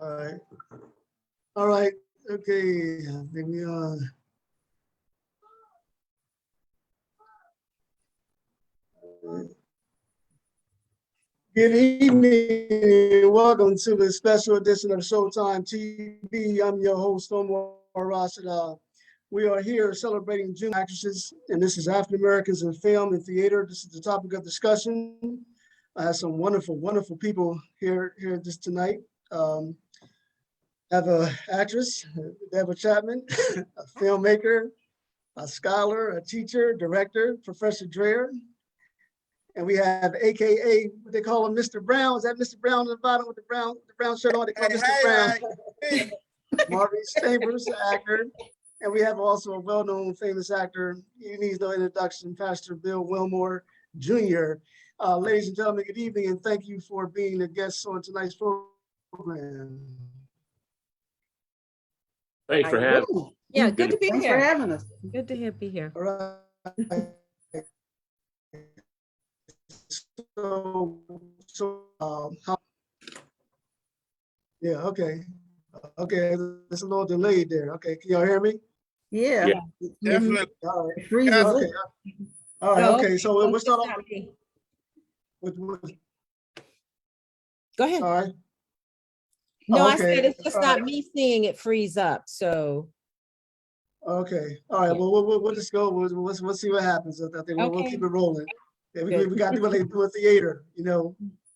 All right. All right. Okay. I think we are. Good evening. Welcome to the special edition of Showtime TV. I'm your host, Omar. Rashada. We are here celebrating June actresses, and this is African Americans in film and theater. This is the topic of discussion. I have some wonderful, wonderful people here just tonight. I have an actress, Deborah Chapman, a filmmaker, a scholar, a teacher, director, Professor Dreher. And we have AKA, what they call him, Mr. Brown. Is that Mr. Brown on the bottom with the brown shirt on? They call Mr. Brown. Maurice, actor. And we have also a well-known famous actor. He needs no introduction, Pastor Bill Wilmore, Jr. Ladies and gentlemen, good evening, and thank you for being a guest on tonight's program. Thanks for having us. Yeah, good to be Thanks here. for having us. Good to be here. All right. Yeah, okay. Okay, it's a little delayed there. Okay, can y'all hear me? Yeah, Definitely. All right. freezes. Okay. All right, okay, so we'll start off Okay. with Go ahead. all right. No, I okay. said it's just All not right. me seeing it freeze up. So Okay, all right, Yeah. well, we'll just go, we'll see what happens. I think we'll Okay. keep it rolling. Yeah, we Good. got to do what they do in theater, you know,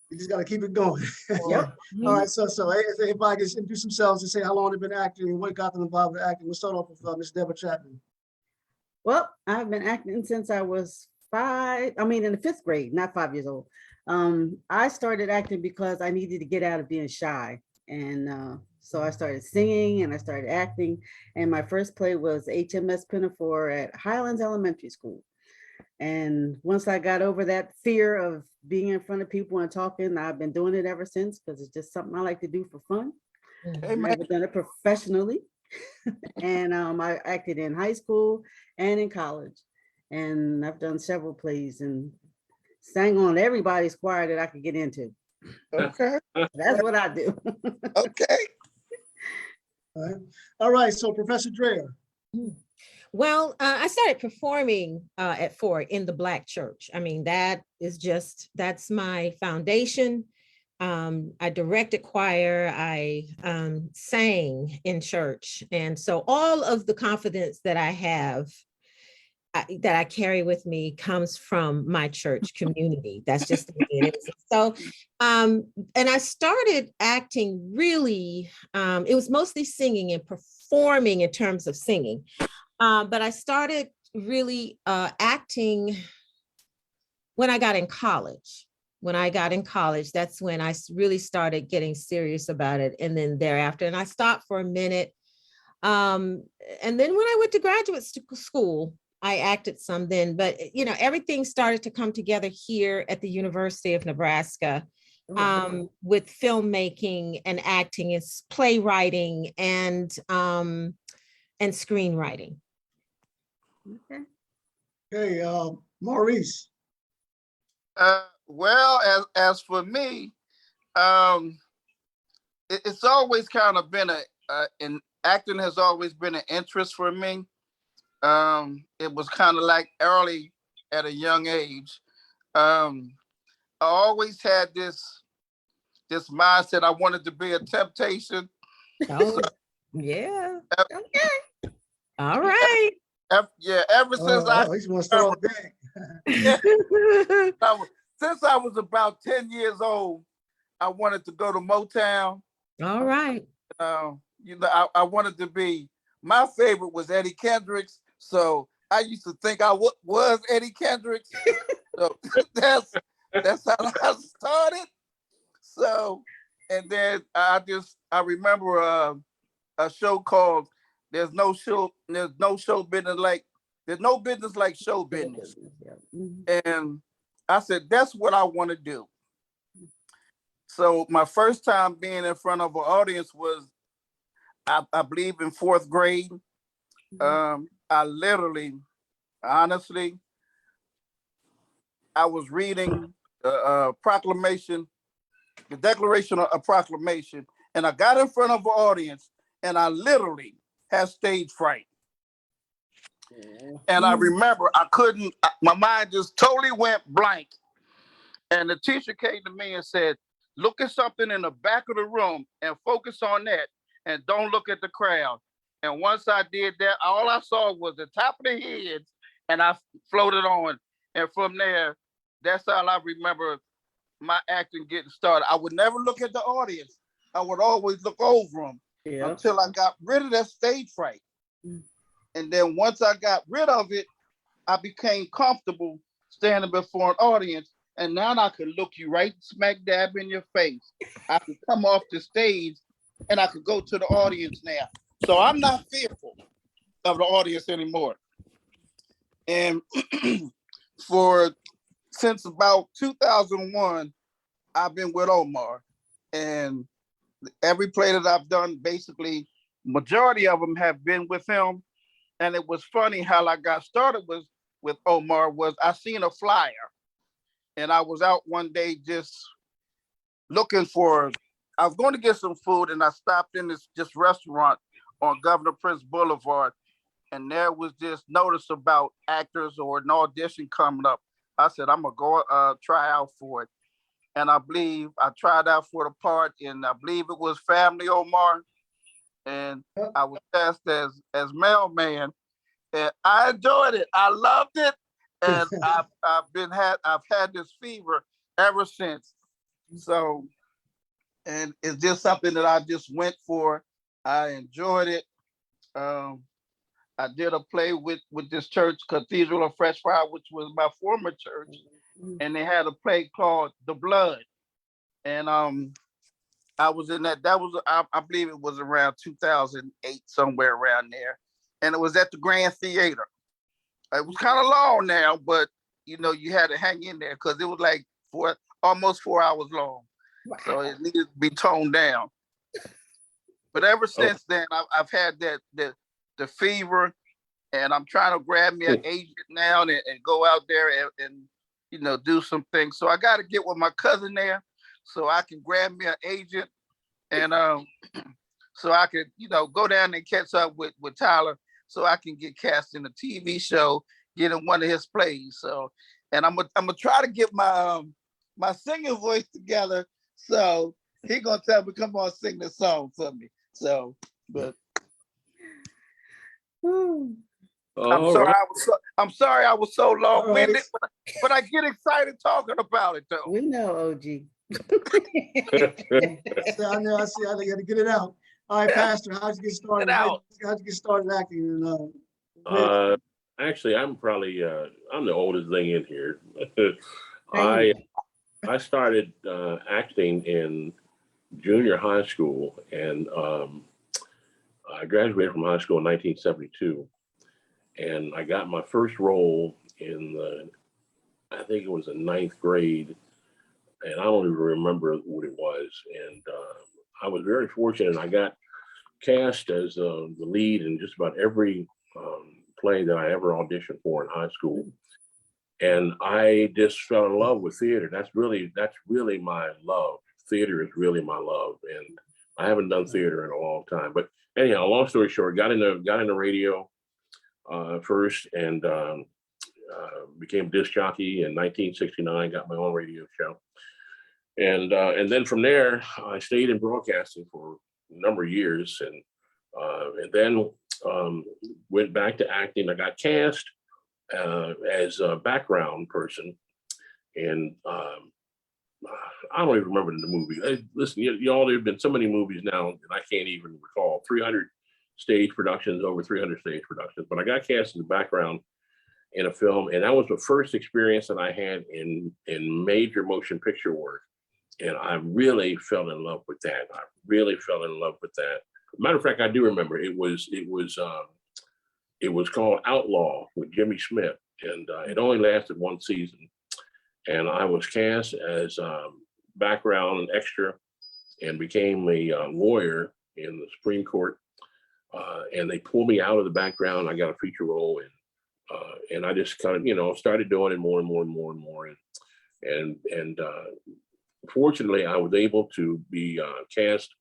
you just got to keep it going. Yep. All right, so if everybody can introduce themselves and say how long they've been acting and what got them involved with acting. We'll start off with Ms. Deborah Chapman. Well, I've been acting since I was in the fifth grade, not 5 years old. I started acting because I needed to get out of being shy. And so I started singing and I started acting. And my first play was HMS Pinafore at Highlands Elementary School. And once I got over that fear of being in front of people and talking, I've been doing it ever since because it's just something I like to do for fun. I've never done it professionally. And I acted in high school and in college. And I've done several plays and sang on everybody's choir that I could get into. Okay. That's what I do. Okay. All right, so Professor Dreher. Well, I started performing at 4 in the Black church. I mean, that's my foundation. I directed choir, I sang in church. And so all of the confidence that I have, that I carry with me comes from my church community. That's just the way it is. So, and I started acting really, it was mostly singing and performing in terms of singing. But I started really acting when I got in college. That's when I really started getting serious about it. And then thereafter, and I stopped for a minute. And then when I went to graduate school, I acted some then, but everything started to come together here at the University of Nebraska with filmmaking and acting, it's playwriting and screenwriting. Okay, Maurice. Well, as for me, it's always kind of been in acting has always been an interest for me. It was kind of like early at a young age. I always had this mindset. I wanted to be a temptation. Oh, yeah. Okay. All right. Ever since At least want to start off big. Since I was about 10 years old, I wanted to go to Motown. All right. I wanted to be. My favorite was Eddie Kendricks, so I used to think I was Eddie Kendricks. So that's how I started. So, and then I remember a show called There's no business like show business. And I said, that's what I want to do. So my first time being in front of an audience was, I believe, in fourth grade. I literally, honestly, I was reading the Declaration of Proclamation, and I got in front of an audience, and I literally had stage fright. And I remember my mind just totally went blank. And the teacher came to me and said, look at something in the back of the room and focus on that and don't look at the crowd. And once I did that, all I saw was the top of the heads and I floated on. And from there, that's all I remember my acting getting started. I would never look at the audience. I would always look over them until I got rid of that stage fright. And then once I got rid of it, I became comfortable standing before an audience. And now I can look you right smack dab in your face. I could come off the stage and I could go to the audience now. So I'm not fearful of the audience anymore. And since about 2001, I've been with Omar. And every play that I've done, basically, majority of them have been with him. And it was funny how I got started with Omar was I seen a flyer. And I was out one day just looking I was going to get some food and I stopped in this just restaurant on Governor Prince Boulevard. And there was this notice about actors or an audition coming up. I said, I'm going to go try out for it. And I believe I tried out for the part and I believe it was Family Omar. And I was cast as mailman. And I enjoyed it. I loved it. And I've had this fever ever since. So, and it's just something that I just went for. I enjoyed it. I did a play with this church, Cathedral of Fresh Fire, which was my former church, and they had a play called The Blood. And I was in that. That was I believe it was around 2008, somewhere around there, and it was at the Grand Theater. It was kind of long now, but you had to hang in there because it was like almost 4 hours long. Wow. So it needed to be toned down. But ever since then, I've had the fever, and I'm trying to grab me an agent now and go out there and do some things. So I got to get with my cousin there so I can grab me an agent and so I could go down and catch up with Tyler. So I can get cast in a TV show, get in one of his plays. So, and I'm gonna try to get my singing voice together. So he gonna tell me, come on, sing this song for me. So, but I'm sorry I was so long-winded, right. but I get excited talking about it though. We know, OG. So I know. I see. I got to get it out. All right, Pastor, how'd you get started? How'd you get started acting? Actually, I'm probably I'm the oldest thing in here. I started acting in junior high school, and I graduated from high school in 1972, and I got my first role in I think it was the 9th grade, and I don't even remember what it was, and I was very fortunate. I got cast as the lead in just about every play that I ever auditioned for in high school. And I just fell in love with theater. That's really my love. Theater is really my love. And I haven't done theater in a long time. But anyhow, long story short, got into radio first and became a disc jockey in 1969, got my own radio show. And then from there, I stayed in broadcasting for a number of years, and then went back to acting. I got cast as a background person, and I don't even remember the movie. Listen, y'all, there have been so many movies now that I can't even recall. 300 stage productions, over 300 stage productions. But I got cast in the background in a film, and that was the first experience that I had in major motion picture work. And I really fell in love with that. Matter of fact, I do remember it was called Outlaw with Jimmy Smith, and it only lasted one season. And I was cast as background and extra, and became a lawyer in the Supreme Court. And they pulled me out of the background. I got a feature role, and I just kind of started doing it more and more and more and more. And fortunately, I was able to be cast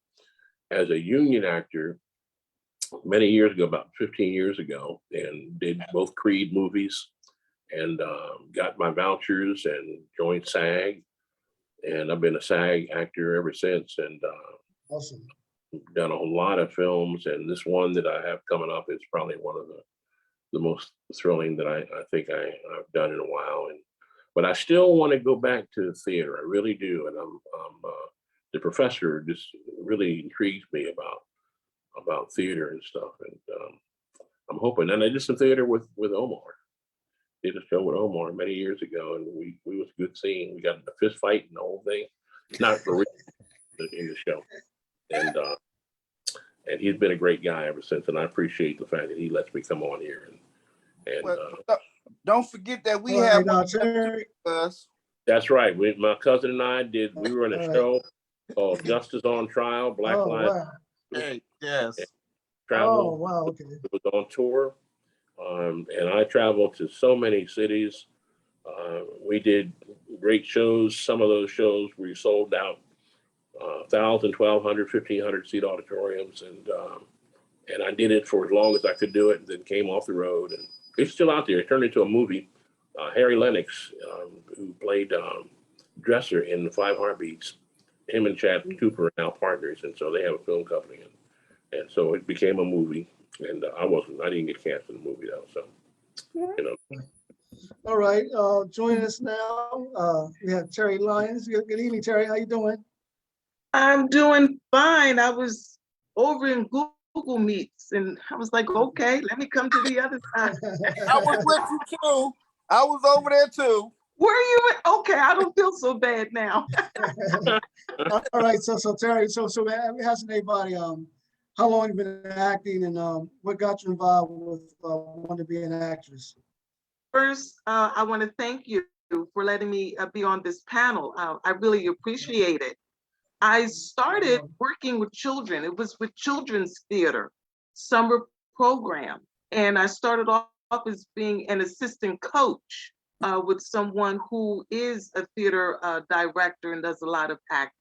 as a union actor many years ago, about 15 years ago, and did both Creed movies, and got my vouchers and joined SAG. And I've been a SAG actor ever since, and Awesome. done a lot of films. And this one that I have coming up is probably one of the most thrilling that I think I've done in a while. But I still want to go back to theater. I really do. And I'm the professor just really intrigues me about theater and stuff. And I'm hoping. And I did some theater with Omar. Did a show with Omar many years ago, and we was a good scene. We got in a fist fight and the whole thing. Not for real in the show. And he's been a great guy ever since. And I appreciate the fact that he lets me come on here. And Well, don't forget that we All have right, now, Terri. us. that's right. My cousin and I we were in a All right. show called Justice on Trial, Black Oh, Lives wow. Hey, yes. Travel. Oh, wow, okay. It was on tour. And I traveled to so many cities. We did great shows. Some of those shows we sold out 1,000, 1,200, 1,500 seat auditoriums. And I did it for as long as I could do it, and then came off the road. And it's still out there. It turned into a movie. Harry Lennox, who played Dresser in The Five Heartbeats, him and Chad Cooper are now partners. And so they have a film company. And so it became a movie. And I didn't get cast in the movie though. So, you know. All right, joining us now, we have Terri Lyons. Good evening, Terri. How you doing? I'm doing fine. I was over in Google Meets and I was like, okay, let me come to the other side. I was with you too. I was over there too. Were you? Okay, I don't feel so bad now. All right, so Terri, so asking everybody, how long you been acting, and what got you involved with wanting to be an actress? First, I want to thank you for letting me be on this panel. I really appreciate it. I started working with children. It was with Children's Theater summer program. And I started off as being an assistant coach with someone who is a theater director and does a lot of acting.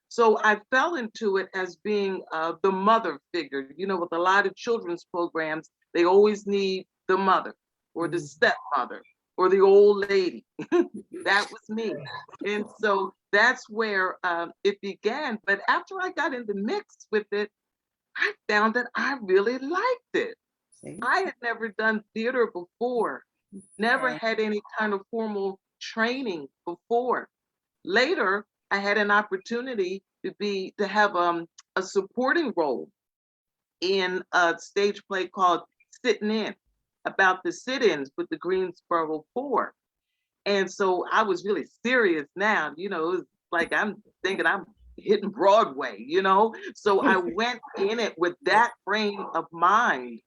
So I fell into it as being the mother figure. You know, with a lot of children's programs, they always need the mother or the stepmother or the old lady. That was me. And so that's where it began. But after I got in the mix with it, I found that I really liked it. I had never done theater before, never had any kind of formal training before. Later, I had an opportunity to have a supporting role in a stage play called Sitting In, about the sit-ins with the Greensboro Four. And so I was really serious now, you know, it was like I'm thinking I'm hitting Broadway, you know? So I went in it with that frame of mind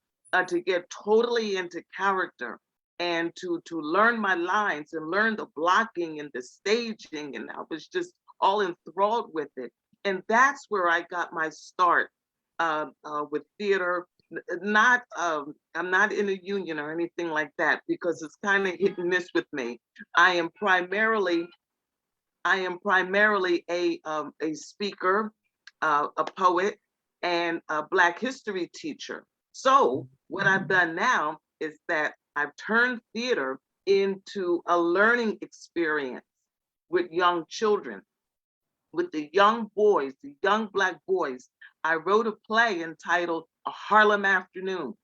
to get totally into character and to learn my lines and learn the blocking and the staging. And I was just all enthralled with it. And that's where I got my start with theater. I'm not in a union or anything like that because it's kind of hit and miss with me. I am primarily a speaker, a poet, and a Black history teacher. So what I've done now is that I've turned theater into a learning experience with young children, with the young boys, the young Black boys. I wrote a play entitled A Harlem Afternoon.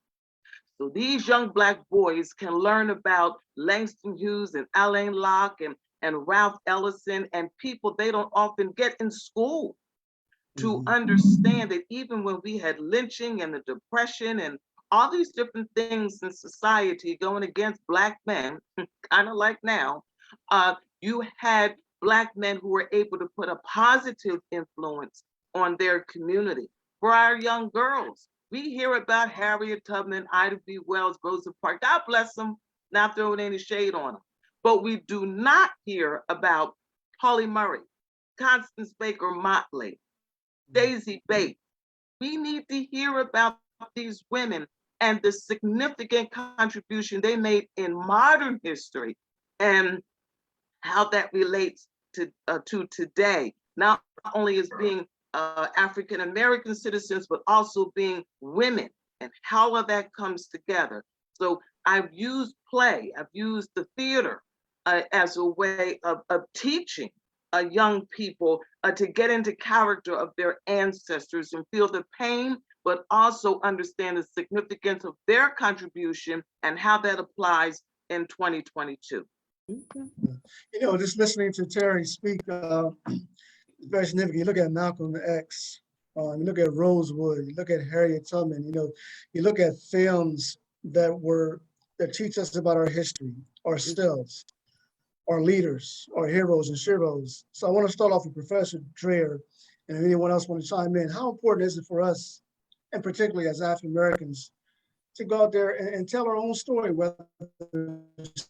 So these young Black boys can learn about Langston Hughes and Alain Locke and Ralph Ellison and people they don't often get in school to understand that even when we had lynching and the Depression and all these different things in society going against Black men, kind of like now, you had Black men who were able to put a positive influence on their community. For our young girls, we hear about Harriet Tubman, Ida B. Wells, Rosa Parks. God bless them, not throwing any shade on them. But we do not hear about Polly Murray, Constance Baker Motley, Daisy Bates. We need to hear about these women and the significant contribution they made in modern history and how that relates to today, not only as being African American citizens, but also being women and how all that comes together. So I've used play, I've used the theater as a way of teaching young people to get into character of their ancestors and feel the pain, but also understand the significance of their contribution and how that applies in 2022. You know, just listening to Terri speak, it's very significant. You look at Malcolm X, you look at Rosewood, you look at Harriet Tubman, you know, you look at films that teach us about our history, our stills, our leaders, our heroes and sheroes. So I want to start off with Professor Dreher, and if anyone else want to chime in, how important is it for us, and particularly as African Americans, to go out there and tell our own story, whether it's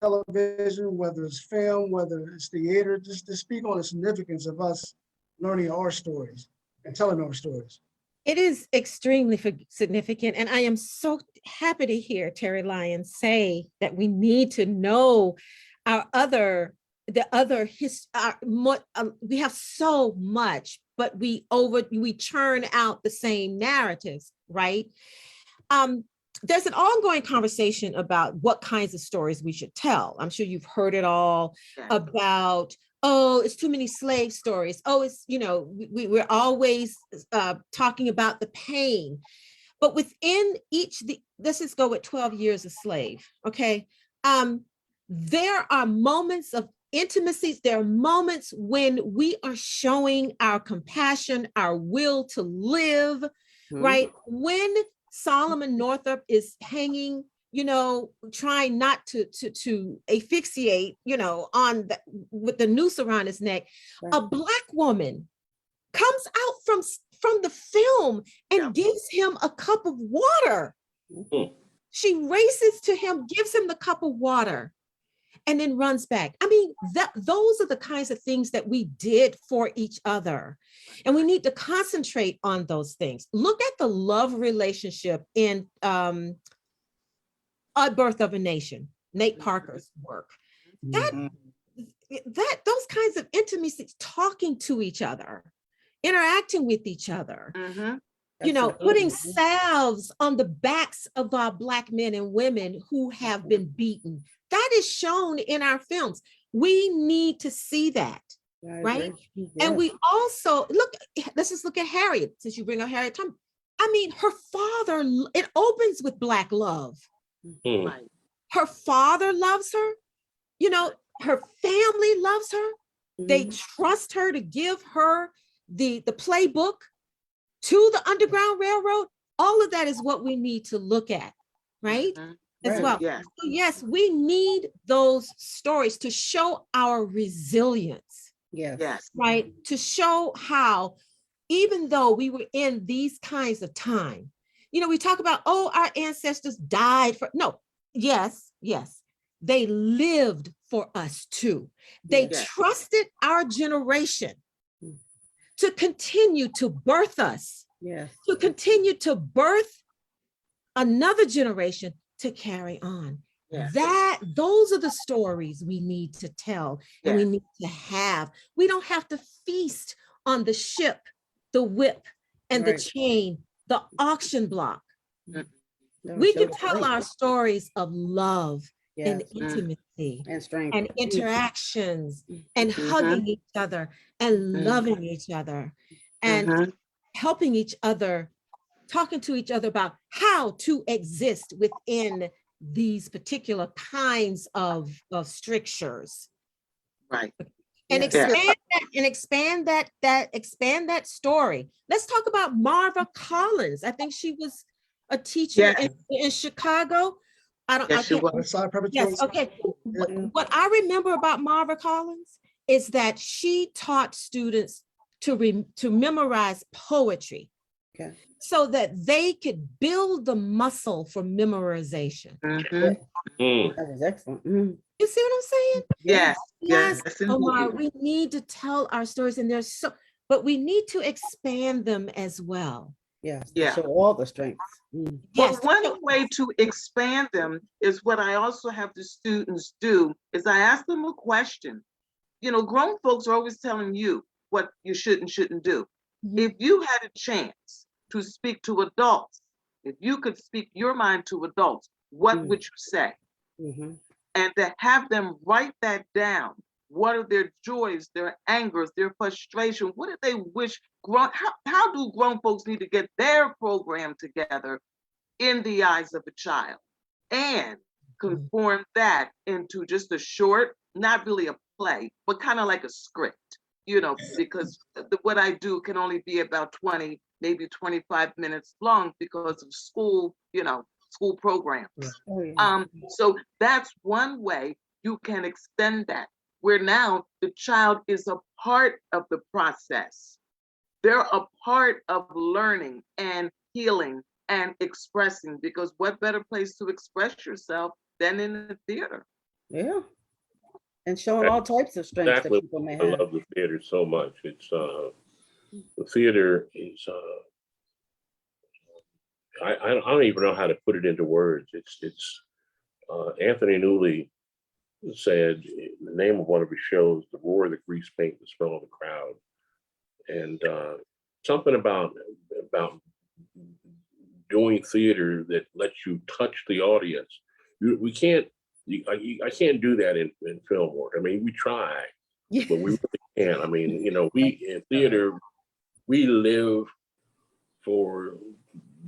television, whether it's film, whether it's theater, just to speak on the significance of us learning our stories and telling our stories. It is extremely significant. And I am so happy to hear Terri Lyon say that we need to know we have so much, but we churn out the same narratives, right? There's an ongoing conversation about what kinds of stories we should tell. I'm sure you've heard it all about, oh, it's too many slave stories. Oh, it's, you know, we're always talking about the pain. But within let's just go with 12 years a slave, okay? There are moments of intimacies. There are moments when we are showing our compassion, our will to live, right? When Solomon Northup is hanging, you know, trying not to asphyxiate, you know, with the noose around his neck, a Black woman comes out from the film and gives him a cup of water. She races to him, gives him the cup of water, and then runs back. I mean, those are the kinds of things that we did for each other. And we need to concentrate on those things. Look at the love relationship in A Birth of a Nation, Nate Parker's work. Those kinds of intimacies, talking to each other, interacting with each other, you know, putting salves on the backs of our Black men and women who have been beaten. That is shown in our films. We need to see that, right? And we also let's just look at Harriet, since you bring up Harriet Tubman. I mean, her father, it opens with Black love. Her father loves her, you know, her family loves her. They trust her to give her the playbook to the Underground Railroad. All of that is what we need to look at, right? As well. Yes. So yes, we need those stories to show our resilience. Yes. Right? To show how, even though we were in these kinds of time, you know, we talk about, oh, our ancestors died for, no, yes, they lived for us too. They trusted our generation to continue to birth us, to continue to birth another generation to carry on. Those are the stories we need to tell and we need to have. We don't have to feast on the ship, the whip, and the chain, the auction block. We can tell our stories of love and intimacy and strength and interactions and hugging each other and loving each other and helping each other, talking to each other about how to exist within these particular kinds of strictures. Right. And expand that story. Let's talk about Marva Collins. I think she was a teacher in Chicago. Yes, okay. What I remember about Marva Collins is that she taught students to memorize poetry, so that they could build the muscle for memorization. That was excellent. You see what I'm saying? Yes. Omar, we need to tell our stories, and but we need to expand them as well. So all the strengths. Well, one way to expand them is what I also have the students do is I ask them a question. You know, grown folks are always telling you, what you should and shouldn't do. Mhm. If you had a chance to speak to adults, if you could speak your mind to adults, what Mm. would you say? Mhm. And to have them write that down. What are their joys, their angers, their frustration? What do they wish? How do grown folks need to get their program together in the eyes of a child and conform that into just a short, not really a play, but kind of like a script, because what I do can only be about 20, maybe 25 minutes long because of school, school programs. Oh, yeah. So that's one way you can extend that, where now the child is a part of the process. They're a part of learning and healing and expressing, because what better place to express yourself than in the theater? Yeah. And showing all types of strengths that Exactly. people may I have. love the theater so much. It's the theater is I don't even know how to put it into words. It's Anthony Newley said the name of one of his shows, "The Roar of the Grease Paint, the Smell of the Crowd," and something about doing theater that lets you touch the audience. We can't. I can't do that in film work. I mean, we try, Yeah. but we really can't. I mean, we in theater, we live for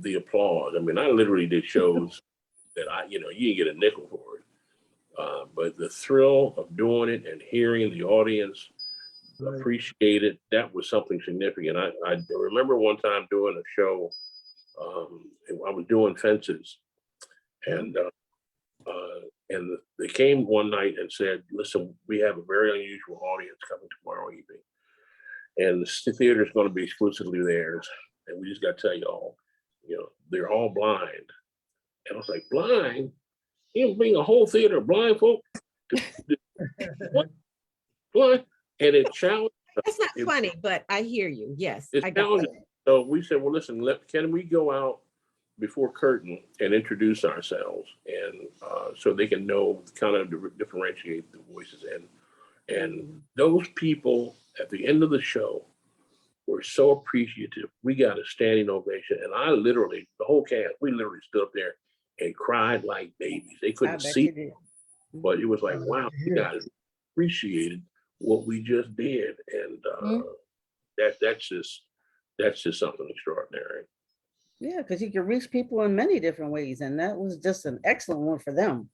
the applause. I mean, I literally did shows that you didn't get a nickel for it. But the thrill of doing it and hearing the audience Right. appreciate it, that was something significant. I remember one time doing a show, I was doing fences, and they came one night and said, "Listen, we have a very unusual audience coming tomorrow evening, and the theater is going to be exclusively theirs, and we just got to tell you all, they're all blind." And I was like, "Blind? You bring a whole theater of blind folk? What? Blind?" And it challenged us. That's not funny, but I hear you. Yes, It's I got challenging. it. So we said, "Well, listen, can we go out before curtain and introduce ourselves, and so they can know, kind of differentiate the voices." And those people at the end of the show were so appreciative. We got a standing ovation, and I literally, the whole cast, we literally stood up there and cried like babies. They I couldn't bet see, you did. but it was like, wow, you guys appreciated what we just did, and that's just something extraordinary. Yeah, because you can reach people in many different ways, and that was just an excellent one for them.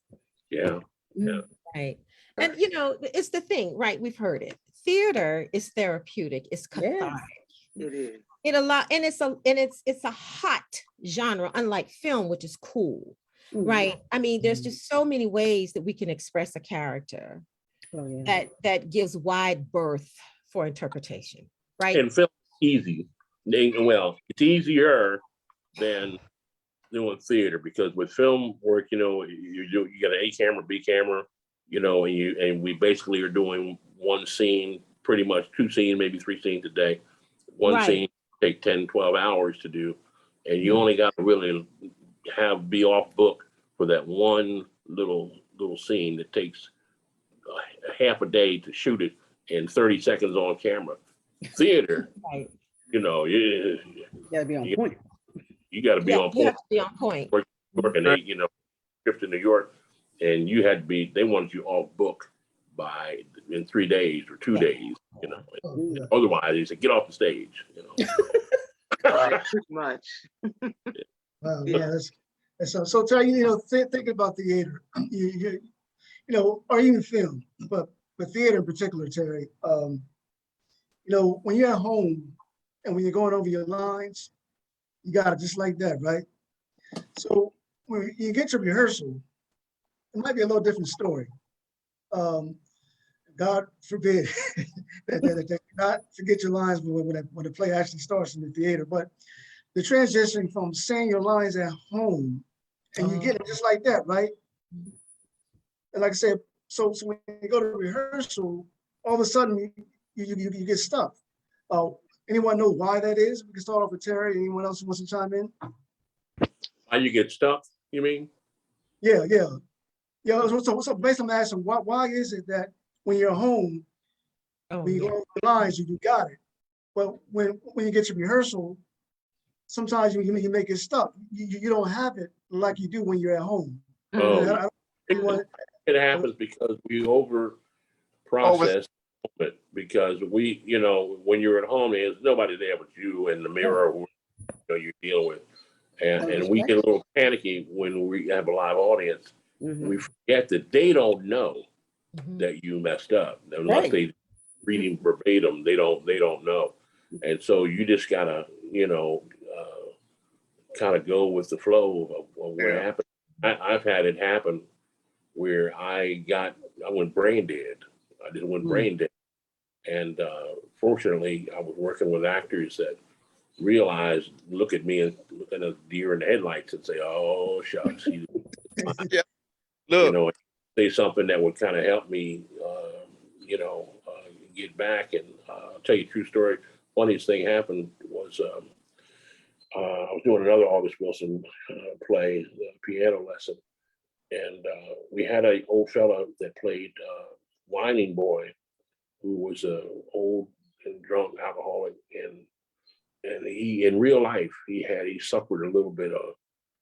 Yeah. Yeah. Right. And it's the thing, right? We've heard it. Theater is therapeutic, it's cathartic. It is. It's a hot genre, unlike film, which is cool. Right. I mean, there's just so many ways that we can express a character Oh, yeah. that gives wide berth for interpretation. Right. And film is easy. Well, it's easier than doing theater, because with film work, you got an A camera, B camera, and we basically are doing one scene, pretty much 2 scenes, maybe 3 scenes a day. One Right. scene take 10, 12 hours to do, and you only got to really be off book for that one little scene that takes a half a day to shoot it in 30 seconds on camera. Theater, Right. You gotta be on point. you got to be on You have point. to be on point. Working trip to New York, and you had to be. They wanted you off book in 3 days or 2 days. Otherwise, they said, "Get off the stage." Pretty much. Wow, yeah, that's so Terri, think about theater, or even film, but theater in particular, Terri. When you're at home and when you're going over your lines, you got it just like that, right? So when you get to rehearsal, it might be a little different story. God forbid that you not forget your lines when the play actually starts in the theater. But the transition from saying your lines at home, and you get it just like that, right? And like I said, so when you go to rehearsal, all of a sudden you get stuck. Anyone know why that is? We can start off with Terri. Anyone else who wants to chime in? Why you get stuck? You mean? Yeah. So based on that, why is it that when you're home Oh, When you yeah. go over the lines, you got it. But when you get to rehearsal, sometimes you make it stuck. You don't have it like you do when you're at home. Oh, I don't you want- it happens because we over process it, because we, when you're at home, there's nobody there but you and the mirror who you're dealing with. And we get a little panicky when we have a live audience. We forget that they don't know that you messed up. Unless they reading verbatim, they don't know. And so you just gotta, kind of go with the flow of what happened. I've had it happen where I went brain dead. I just went brain dead. And fortunately, I was working with actors that realized, look at me and look at a deer in the headlights and say, oh, shucks. Say something that would kind of help me, get back. And I'll tell you a true story. Funniest thing happened was I was doing another August Wilson play, the piano lesson. And we had an old fella that played Whining Boy, who was an old and drunk alcoholic. And he, in real life, he suffered a little bit of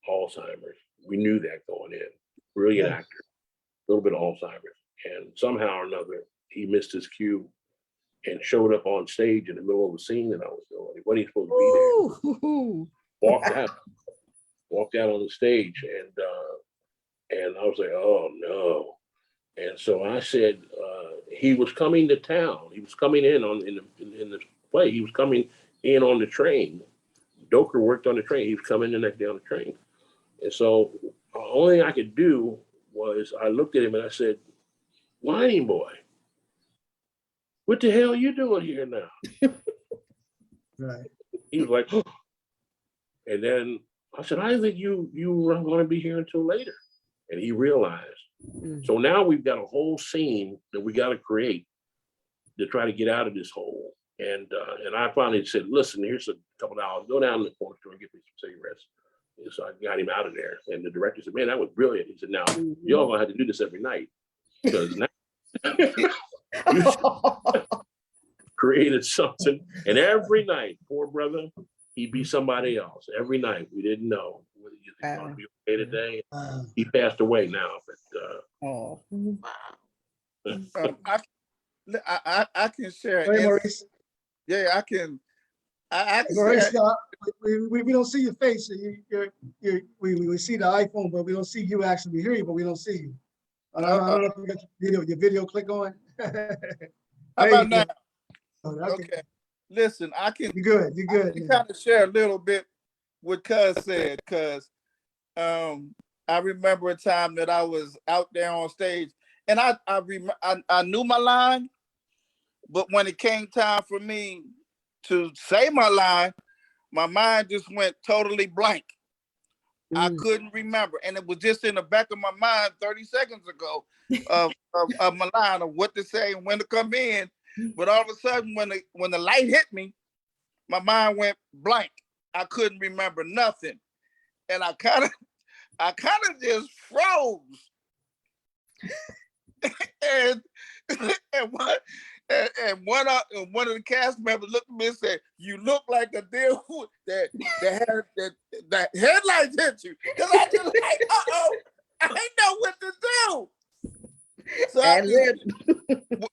Alzheimer's. We knew that going in. Brilliant actor, a little bit of Alzheimer's. And somehow or another, he missed his cue and showed up on stage in the middle of a scene that I was doing. He wasn't supposed to be there. Walked out on the stage, and I was like, oh no. And so I said, he was coming to town. He was coming in in the play. He was coming in on the train. Doker worked on the train. He was coming the next day on the train. And so the only thing I could do was I looked at him and I said, Whining Boy, what the hell are you doing here now? Right. He was like, oh. And then I said, I didn't think you weren't going to be here until later. And he realized. So now we've got a whole scene that we got to create to try to get out of this hole. And I finally said, listen, here's a couple of dollars. Go down to the corner store and get me some cigarettes. And so I got him out of there. And the director said, man, that was brilliant. He said, now, y'all going to have to do this every night. Because now you created something. And every night, poor brother, he'd be somebody else. Every night, we didn't know whether he was going to be okay today. He passed away now, but I can share. Hey, Maurice. Yeah, I can. I can Maurice, share. we don't see your face. We see the iPhone, but we don't see you actually. We hear you, but we don't see you. I don't know if you got your video click on. How about now? Okay. Listen, I can. You're good. I can kind of share a little bit what Cuz said, because I remember a time that I was out there on stage, and I knew my line, but when it came time for me to say my line, my mind just went totally blank. I couldn't remember, and it was just in the back of my mind 30 seconds ago of my line of what to say and when to come in. But all of a sudden, when the light hit me, my mind went blank. I couldn't remember nothing, and I kind of just froze. and one of the cast members looked at me and said, "You look like a deer that headlights hit you." Because I just like, I didn't know what to do. So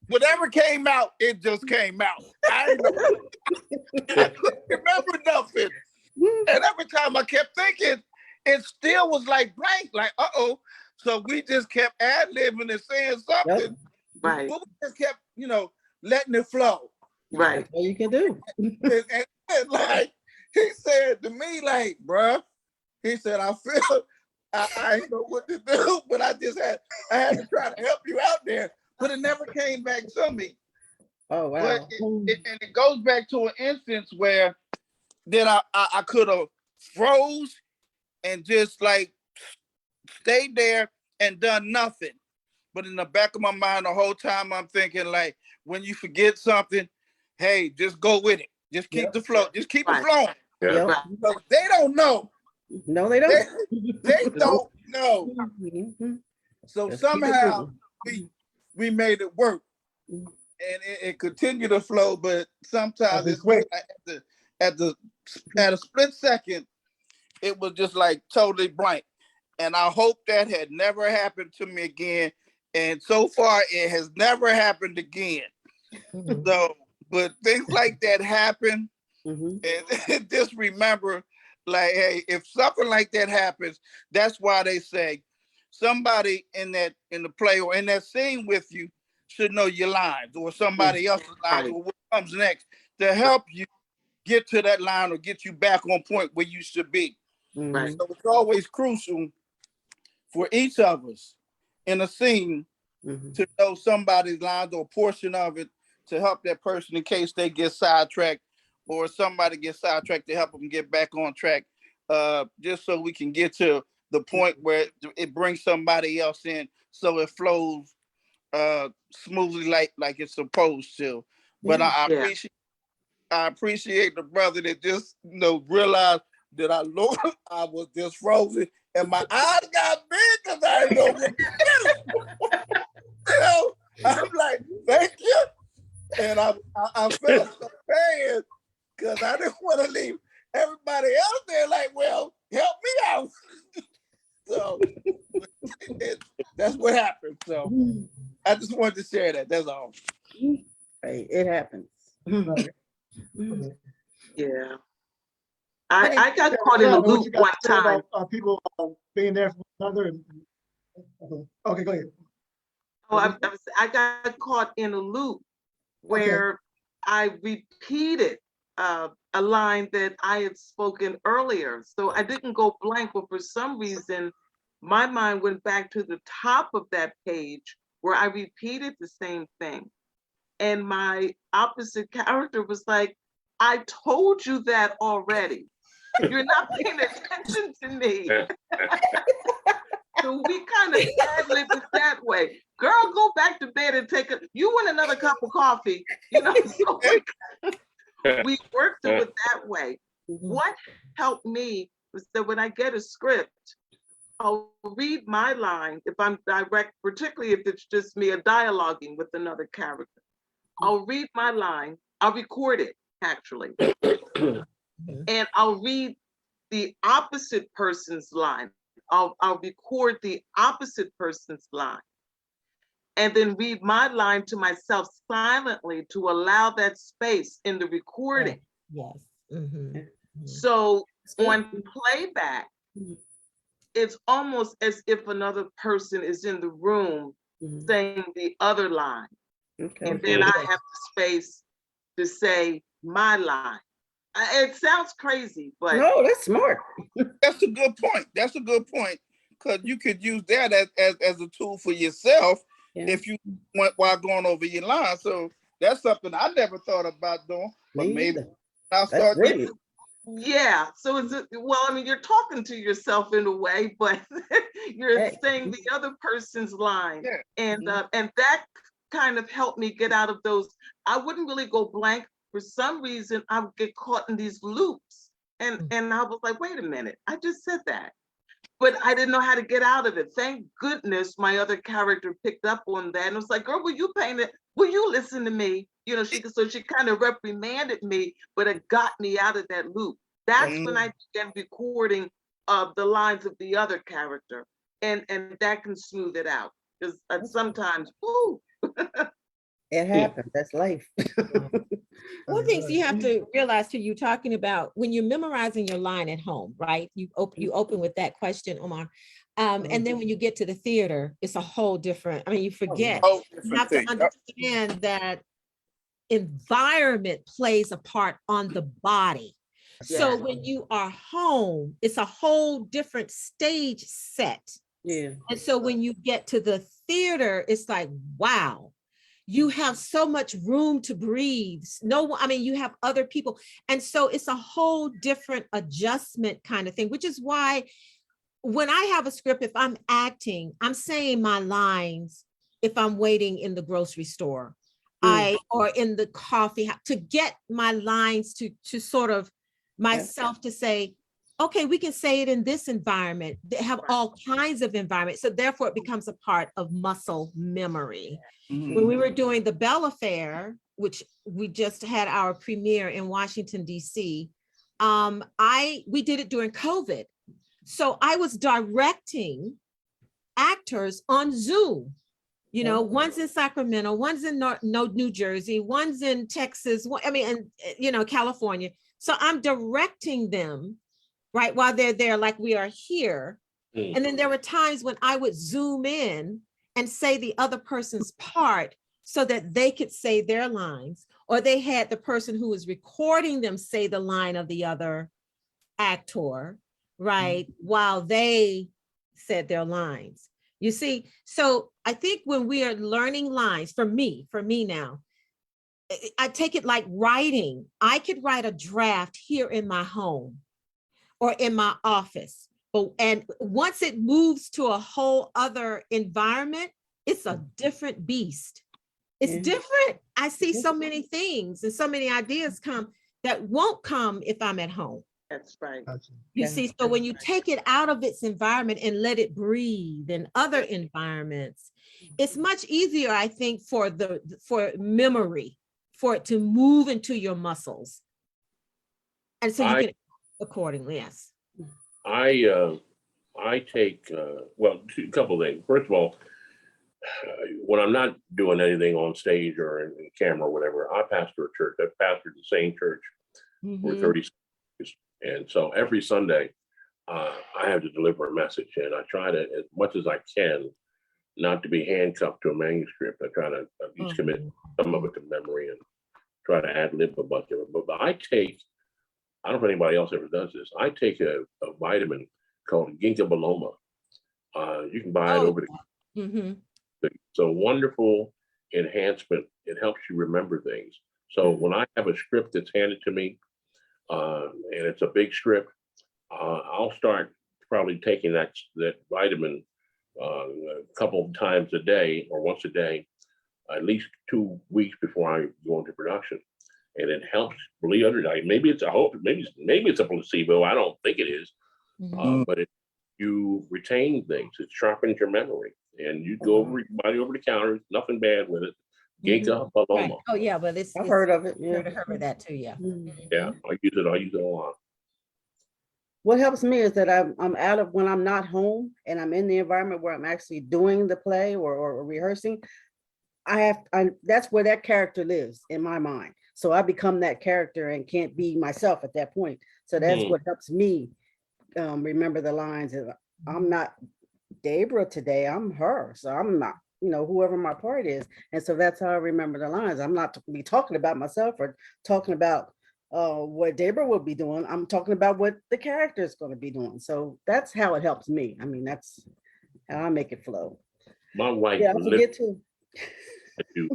whatever came out, it just came out. I couldn't remember nothing. And every time I kept thinking, it still was like blank, like, So we just kept ad-libbing and saying something. Right. But we just kept, letting it flow. Right. That's all you can do. And like, he said to me, like, bruh, he said, I didn't know what to do, but I had to try to help you out there, but it never came back to me. Oh, wow. But it goes back to an instance where then I could have froze and just like stayed there and done nothing. But in the back of my mind, the whole time I'm thinking, like, when you forget something, hey, just go with it. Just keep the flow. Just keep it flowing. yeah. But they don't know. No, they don't. They don't know. So Just keep it somehow moving. we made it work. and it continued to flow, but sometimes be it's quick. like at a split second, it was just like totally blank. And I hope that had never happened to me again. And so far, it has never happened again. Mhm. So, but things like that happen, Mhm. and just remember, like, hey, if something like that happens, that's why they say somebody in the play or in that scene with you should know your lines, or somebody else's lines, Right. or what comes next to help you get to that line or get you back on point where you should be. Right. Mhm. So it's always crucial for each of us in a scene Mhm. to know somebody's lines or a portion of it to help that person in case they get sidetracked, or somebody gets sidetracked to help them get back on track. Just so we can get to the point where it brings somebody else in, so it flows smoothly like it's supposed to. But Yeah. Yeah. I appreciate the brother that just realized that I know I was just frozen and my eyes got big because I didn't know what to do. I'm like, thank you. And I felt so bad because I didn't want to leave everybody else there like, well, help me out. So that's what happened. So I just wanted to share that. That's all. Right, it happens. Right. Yeah. But I got caught in a What loop you got one to say time. about people being there for one another? Okay, go ahead. Oh, I got caught in a loop where I repeated a line that I had spoken earlier. So I didn't go blank, but for some reason, my mind went back to the top of that page where I repeated the same thing. And my opposite character was like, I told you that already. You're not paying attention to me. So we kind of ad-libbed it that way. Girl, go back to bed and you want another cup of coffee, so we worked through it that way. What helped me was that when I get a script, I'll read my line if I'm direct, particularly if it's just me dialoguing with another character. I'll read my line, I'll record it actually, and I'll read the opposite person's line. I'll record the opposite person's line and then read my line to myself silently to allow that space in the recording. Yes. Mhm. So good. on playback, it's almost as if another person is in the room saying the other line. Okay. And then I have the space to say my line. It sounds crazy, but No, that's smart. That's a good point. That's a good point, because you could use that as a tool for yourself if you went while going over your line. So that's something I never thought about doing, but maybe I'll That's start brilliant. yeah. So you're talking to yourself in a way, but you're saying the other person's line. Yeah. And that kind of helped me get out of those. I wouldn't really go blank. For some reason, I would get caught in these loops. And I was like, wait a minute, I just said that. But I didn't know how to get out of it. Thank goodness my other character picked up on that and was like, girl, will you paint it? Will you listen to me? She kind of reprimanded me, but it got me out of that loop. That's when I began recording the lines of the other character. And that can smooth it out. Because sometimes, woo. It happens. That's life. One thing you have to realize too, you're talking about when you're memorizing your line at home, right? You open with that question, Omar. And then when you get to the theater, it's a whole different, you forget. You have to understand that environment plays a part on the body. So when you are home, it's a whole different stage set. Yeah. And so when you get to the theater, it's like, wow, you have so much room to breathe. You have other people. And so it's a whole different adjustment kind of thing, which is why when I have a script, if I'm acting, I'm saying my lines if I'm waiting in the grocery store, or in the coffee house, to get my lines to sort of myself to say, okay, we can say it in this environment. They have all kinds of environments. So therefore it becomes a part of muscle memory. When we were doing the Bell Affair, which we just had our premiere in Washington, DC, we did it during COVID. So I was directing actors on Zoom. You know, one's in Sacramento, one's in New Jersey, one's in Texas, and California. So I'm directing them, right, while they're there, like we are here. And then there were times when I would zoom in and say the other person's part so that they could say their lines, or they had the person who was recording them say the line of the other actor, right, while they said their lines. You see, so I think when we are learning lines, for me now, I take it like writing. I could write a draft here in my home or in my office, and once it moves to a whole other environment, it's a different beast. It's different. I see so many things and so many ideas come that won't come if I'm at home. That's right. You see, so when you take it out of its environment and let it breathe in other environments, it's much easier, I think, for memory, for it to move into your muscles. And so you can accordingly, yes. I take, well, a couple of things. First of all, when I'm not doing anything on stage or in camera or whatever, I pastor a church. I've pastored the same church for 30 years. And so every Sunday, I have to deliver a message, and I try to, as much as I can, not to be handcuffed to a manuscript. I try to at least commit some of it to memory and try to ad-lib a bunch of it. But I don't know if anybody else ever does this, I take a vitamin called ginkgo biloba. You can buy it over the It's a wonderful enhancement. It helps you remember things. So when I have a script that's handed to me, and it's a big script, I'll start probably taking that vitamin a couple of times a day or once a day, at least 2 weeks before I go into production. And it helps, believe it or not. Maybe it's maybe it's a placebo. I don't think it is, but you retain things. It sharpens your memory, and you go over the counter. Nothing bad with it. Ginkgo biloba. Right. Oh yeah, but I've heard of it. Heard of that too. Yeah. Yeah, I use it a lot. What helps me is that I'm out of, when I'm not home and I'm in the environment where I'm actually doing the play or rehearsing, that's where that character lives in my mind. So I become that character and can't be myself at that point. So that's what helps me remember the lines. I'm not Debra today, I'm her. So I'm not, whoever my part is. And so that's how I remember the lines. I'm not be talking about myself or talking about what Debra will be doing. I'm talking about what the character is going to be doing. So that's how it helps me. I mean, that's how I make it flow. My wife I forget to do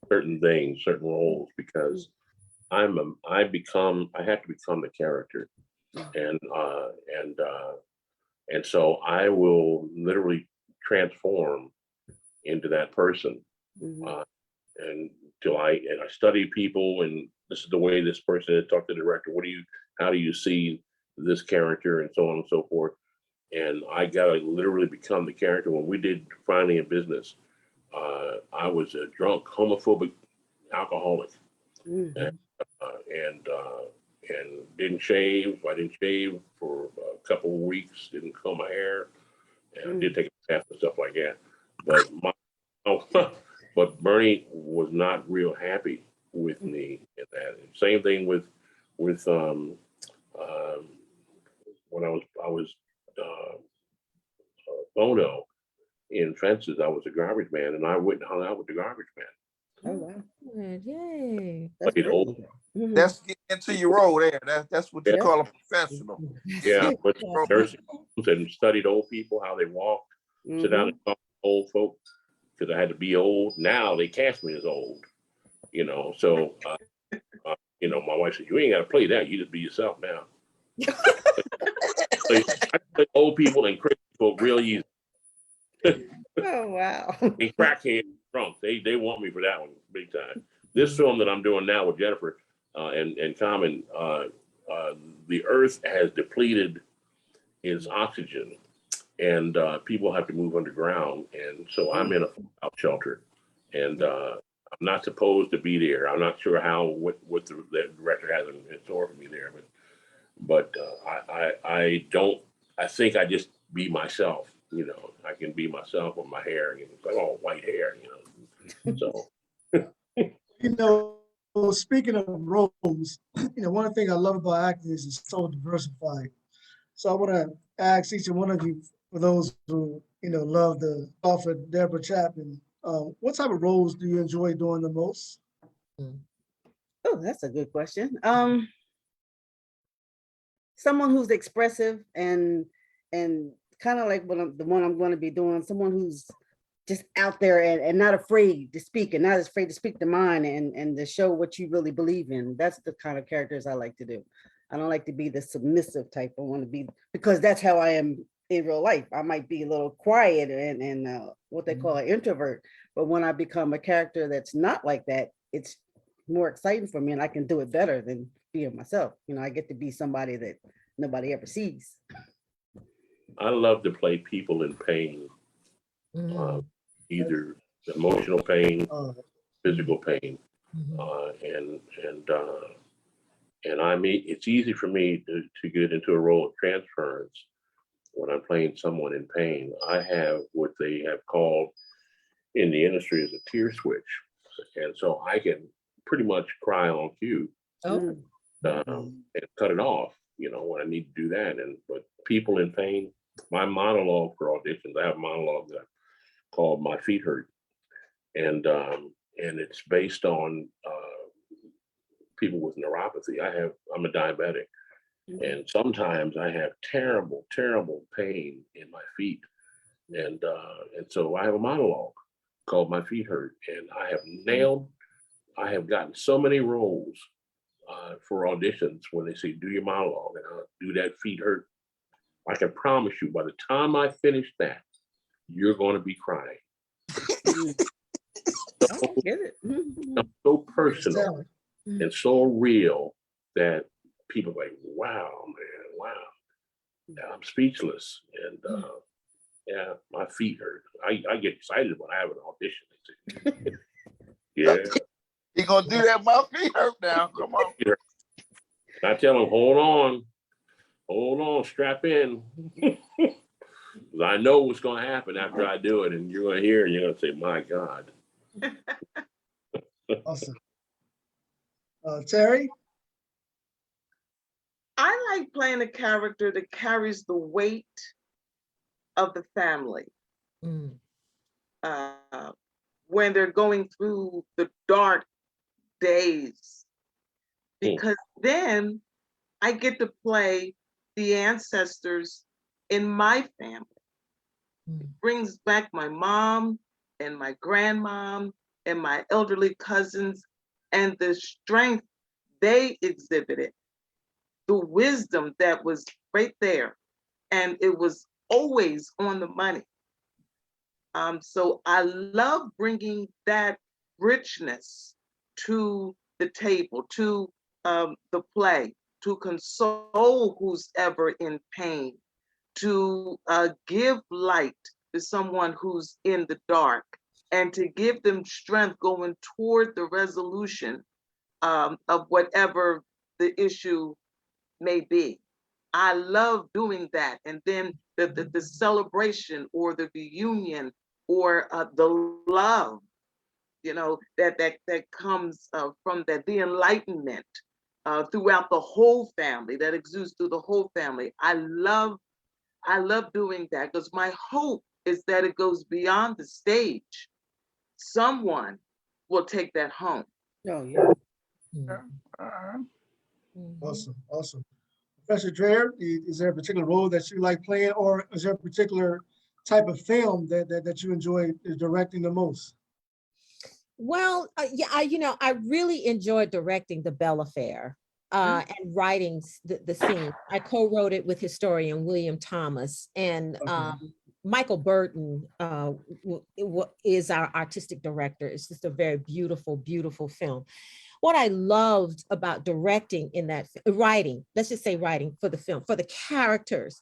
certain things, certain roles, because I have to become the character, and so I will literally transform into that person, and I study people, and this is the way this person is. Talk to the director. How do you see this character, and so on and so forth. And I gotta literally become the character. When we did Finally in Business, I was a drunk, homophobic, alcoholic, and didn't shave. I didn't shave for a couple of weeks. Didn't comb my hair, and I did take a bath and stuff like that. But but Bernie was not real happy with me in that. Same thing with when I was Bono in Fences. I was a garbage man, and I went and hung out with the garbage man. Oh, wow. Yay. Played old. That's getting into your role there. That's what you call a professional. Yeah, but nursing homes and studied old people, how they walk, sit down and talk to old folk, because I had to be old. Now they cast me as old, so my wife said, you ain't got to play that, you just be yourself now. So I play old people and crazy folk real easy. Oh, wow. And crackhead drunk, they want me for that one big time. This film that I'm doing now with Jennifer and Common, the earth has depleted its oxygen, and people have to move underground. And so I'm in a fallout shelter, and I'm not supposed to be there. I'm not sure what the director has in store for me there, but I don't. I think I just be myself. You know, I can be myself with my hair. You know, it's like all white hair. You know, so. You know, speaking of roles, you know, one thing I love about acting is it's so diversified. So I want to ask each and one of you, for those who, you know, love the author Deborah Chapman, what type of roles do you enjoy doing the most? Oh, that's a good question. Someone who's expressive and kind of like the one I'm going to be doing, someone who's just out there and not afraid to speak and not afraid to speak their mind and to show what you really believe in. That's the kind of characters I like to do. I don't like to be the submissive type. I want to be, because that's how I am in real life. I might be a little quiet and what they call an introvert, but when I become a character that's not like that, it's more exciting for me and I can do it better than being myself. You know, I get to be somebody that nobody ever sees. I love to play people in pain, either emotional pain, physical pain, and I mean, it's easy for me to get into a role of transference when I'm playing someone in pain. I have what they have called in the industry as a tear switch, and so I can pretty much cry on cue and cut it off. You know, when I need to do that. But people in pain, my monologue for auditions, I have a monologue that I called "My Feet Hurt," and it's based on people with neuropathy. I'm a diabetic, and sometimes I have terrible, terrible pain in my feet, and so I have a monologue called "My Feet Hurt," and I have gotten so many roles for auditions when they say do your monologue, and I'll do that feet hurt. I can promise you, by the time I finish that, you're going to be crying. I get it. So personal and so real that people are like, wow, man, wow. I'm speechless. And yeah, my feet hurt. I get excited when I have an audition. Yeah. You gonna do that? My feet hurt now. Come on. I tell them, hold on, strap in. I know what's going to happen after I do it, and you're going to hear it, and you're going to say, my God. Awesome. Terri? I like playing a character that carries the weight of the family. When they're going through the dark days, because then I get to play the ancestors in my family. It brings back my mom and my grandmom and my elderly cousins and the strength they exhibited, the wisdom that was right there, and it was always on the money. So I love bringing that richness to the table, to the play, to console who's ever in pain, to give light to someone who's in the dark, and to give them strength going toward the resolution of whatever the issue may be. I love doing that. And then the celebration or the reunion or the love, you know, that comes from that, the enlightenment throughout the whole family, that exudes through the whole family. I love doing that, because my hope is that it goes beyond the stage. Someone will take that home. Oh, yeah. Awesome, awesome. Professor Dreher, is there a particular role that you like playing, or is there a particular type of film that you enjoy directing the most? Well, yeah, I really enjoyed directing the Bell Affair and writing the scene. I co-wrote it with historian William Thomas, and Michael Burton is our artistic director. It's just a very beautiful, beautiful film. what I loved about directing in that writing, let's just say writing for the film, for the characters,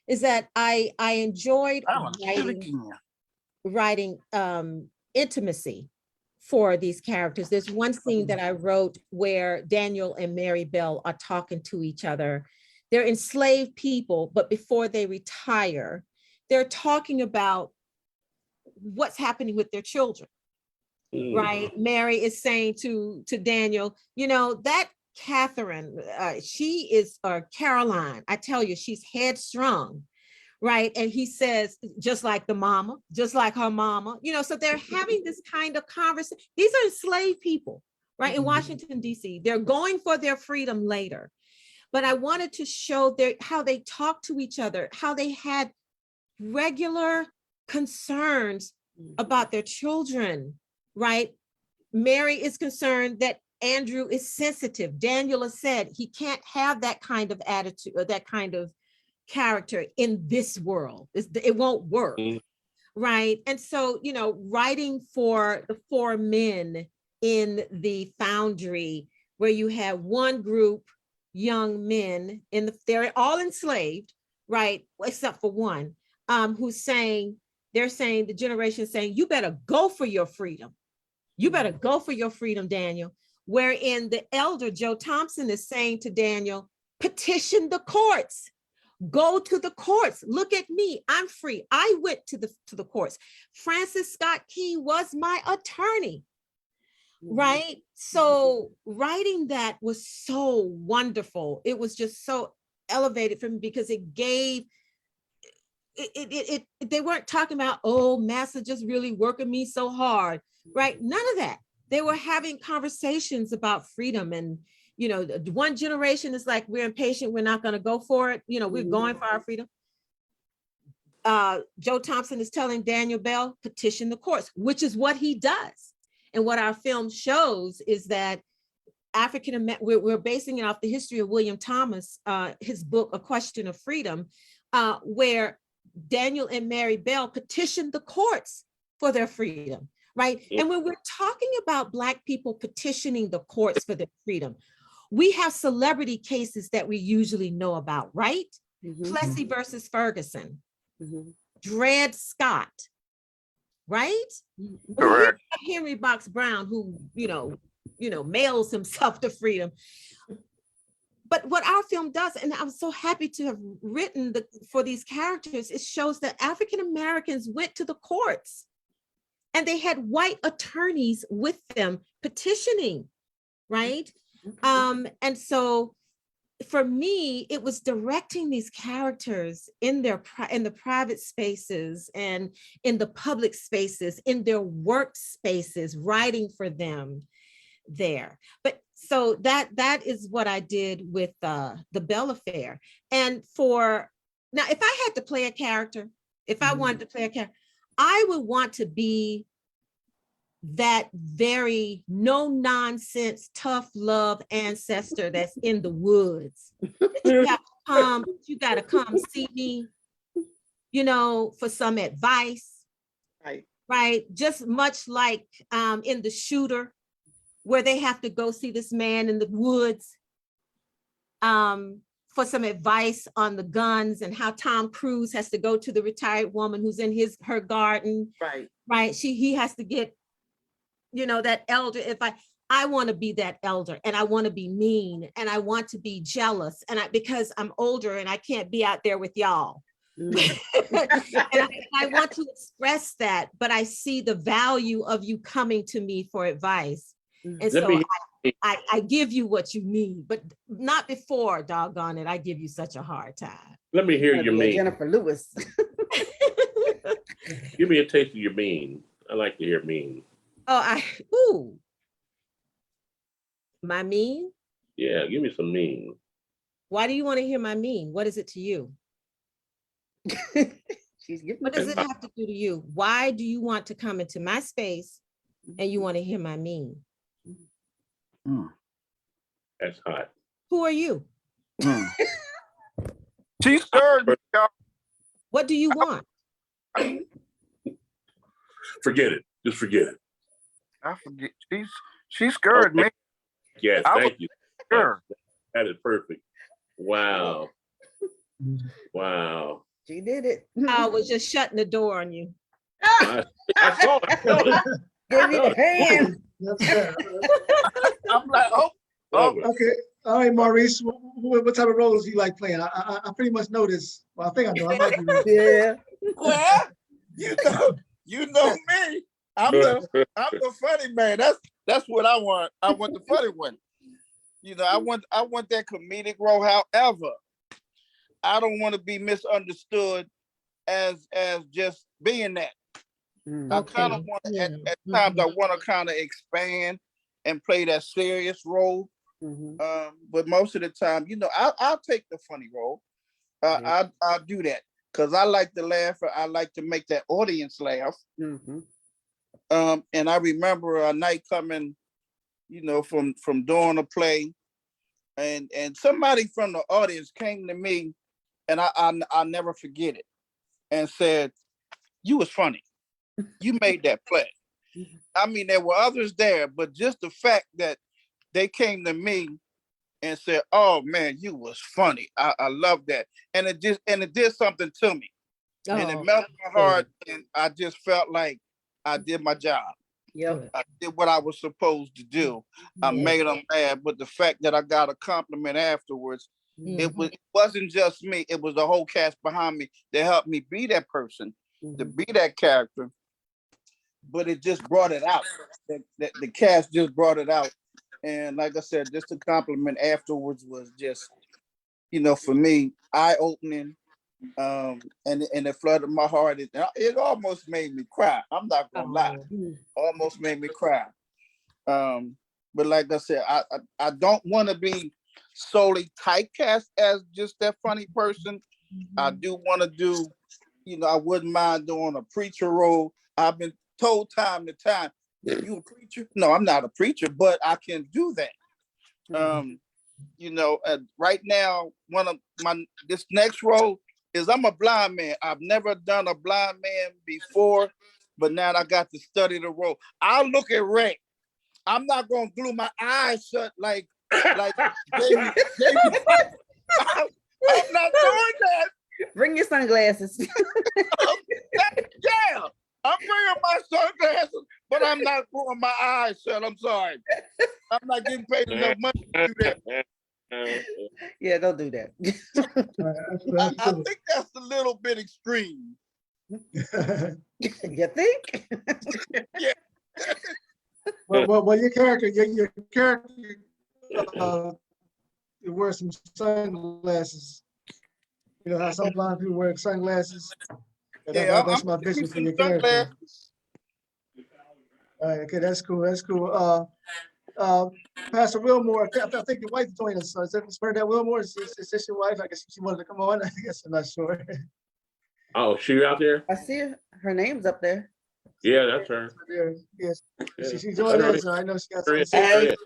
is that I enjoyed writing intimacy for these characters. There's one scene that I wrote where Daniel and Mary Bell are talking to each other. They're enslaved people, but before they retire, they're talking about what's happening with their children, right? Mary is saying to Daniel, you know, that Catherine, she is, or Caroline, I tell you, she's headstrong, right? And he says, just like the mama, just like her mama, you know, so they're having this kind of conversation. These are enslaved people, right? In Washington, D.C. They're going for their freedom later. But I wanted to show how they talked to each other, how they had regular concerns about their children, right? Mary is concerned that Andrew is sensitive. Daniel has said he can't have that kind of attitude or that kind of character in this world. It won't work, right? And so, you know, writing for the four men in the foundry, where you have one group, young men they're all enslaved, right? Except for one, who's saying, the generation saying, you better go for your freedom. You better go for your freedom, Daniel. Wherein the elder, Joe Thompson, is saying to Daniel, petition the courts. Go to the courts. Look at me. I'm free. I went to the courts. Francis Scott Key was my attorney. Right? So writing that was so wonderful. It was just so elevated for me because it gave they weren't talking about, oh, Massa just really working me so hard, right? None of that. They were having conversations about freedom. And, you know, one generation is like, we're impatient, we're not going to go for it. You know, we're going for our freedom. Joe Thompson is telling Daniel Bell, petition the courts, which is what he does. And what our film shows is that we're basing it off the history of William Thomas, his book, A Question of Freedom, where Daniel and Mary Bell petitioned the courts for their freedom, right? And when we're talking about Black people petitioning the courts for their freedom, we have celebrity cases that we usually know about, right? Plessy versus Ferguson, Dred Scott, right? Correct. Henry Box Brown, who, you know, mails himself to freedom. But what our film does, and I'm so happy to have written for these characters, it shows that African Americans went to the courts and they had white attorneys with them petitioning, right? And so for me, it was directing these characters in the private spaces and in the public spaces, in their work spaces, writing for them there. But so that is what I did with the Bell Affair. And now, if I had to play a character, if I wanted to play a character, I would want to be that very no nonsense, tough love ancestor that's in the woods. You got to come see me, you know, for some advice. Right. Just much like in The Shooter, where they have to go see this man in the woods for some advice on the guns, and how Tom Cruise has to go to the retired woman who's in her garden. Right. He has to get, you know, that elder. If I want to be that elder, and I want to be mean, and I want to be jealous, and because I'm older and I can't be out there with y'all. And I want to express that, but I see the value of you coming to me for advice. And so I give you what you need, but not before, doggone it, I give you such a hard time. Let me hear your mean. Jennifer Lewis. Give me a taste of your mean. I like to hear mean. My mean? Yeah, give me some mean. Why do you want to hear my mean? What is it to you? What does it have to do to you? Why do you want to come into my space and you want to hear my mean? That's hot. Who are you? She's scared me, y'all. What do you want? Forget it. Just forget it. I forget. She scared me. Yes, I thank you. Sure. That is perfect. Wow. Wow. She did it. I was just shutting the door on you. I saw it. I noticed. Give me the hand. That's fair. I'm like, oh, Love it. Okay, all right, Maurice, what type of roles do you like playing? I pretty much know this. Well, I think I know, I might be right. Yeah. well, you know me. I'm the funny man. That's what I want. I want the funny one. You know, I want that comedic role. However, I don't want to be misunderstood as just being that. I kind of want to, at times, I want to kind of expand and play that serious role. But most of the time, you know, I'll take the funny role. I'll do that because I like to laugh. I like to make that audience laugh. And I remember a night coming, you know, from doing a play, and somebody from the audience came to me, and I'll never forget it, and said, "You was funny. You made that play." I mean, there were others there, but just the fact that they came to me and said, "Oh man, you was funny. I love that," and it did something to me, and it melted my heart, and I just felt like I did my job. Yep. I did what I was supposed to do. I made them mad, but the fact that I got a compliment afterwards, it wasn't just me. It was the whole cast behind me that helped me be that person, to be that character. But it just brought it out. The cast just brought it out. And like I said, just a compliment afterwards was just, you know, for me, eye-opening. And it flooded my heart. It almost made me cry. I'm not gonna lie. Almost made me cry. But like I said, I don't want to be solely typecast as just that funny person. I do want to do, you know, I wouldn't mind doing a preacher role. I've been told time to time, "You a preacher?" No, I'm not a preacher, but I can do that. You know, right now, this next role is I'm a blind man. I've never done a blind man before, but now I got to study the role. I'll look at Ray. I'm not gonna glue my eyes shut like Jamie. I'm not doing that. Bring your sunglasses. Yeah, I'm bringing my sunglasses, but I'm not pulling my eyes shut. I'm sorry. I'm not getting paid enough money to do that. Yeah, don't do that. I think that's a little bit extreme. You think? Yeah. Well, your character, you wear some sunglasses. You know how some blind people wear sunglasses. Yeah, That's I'm my gonna vision use for your some character. sunglasses. All right, okay, that's cool. That's cool. Pastor Wilmore, I think your wife joined us. So is that Wilmore? Is this your wife? I guess she wanted to come on. I guess I'm not sure. Oh, she out there? I see her name's up there. Yeah, that's her. Yes, Yeah. she joined us. So I know she got There something to say. is.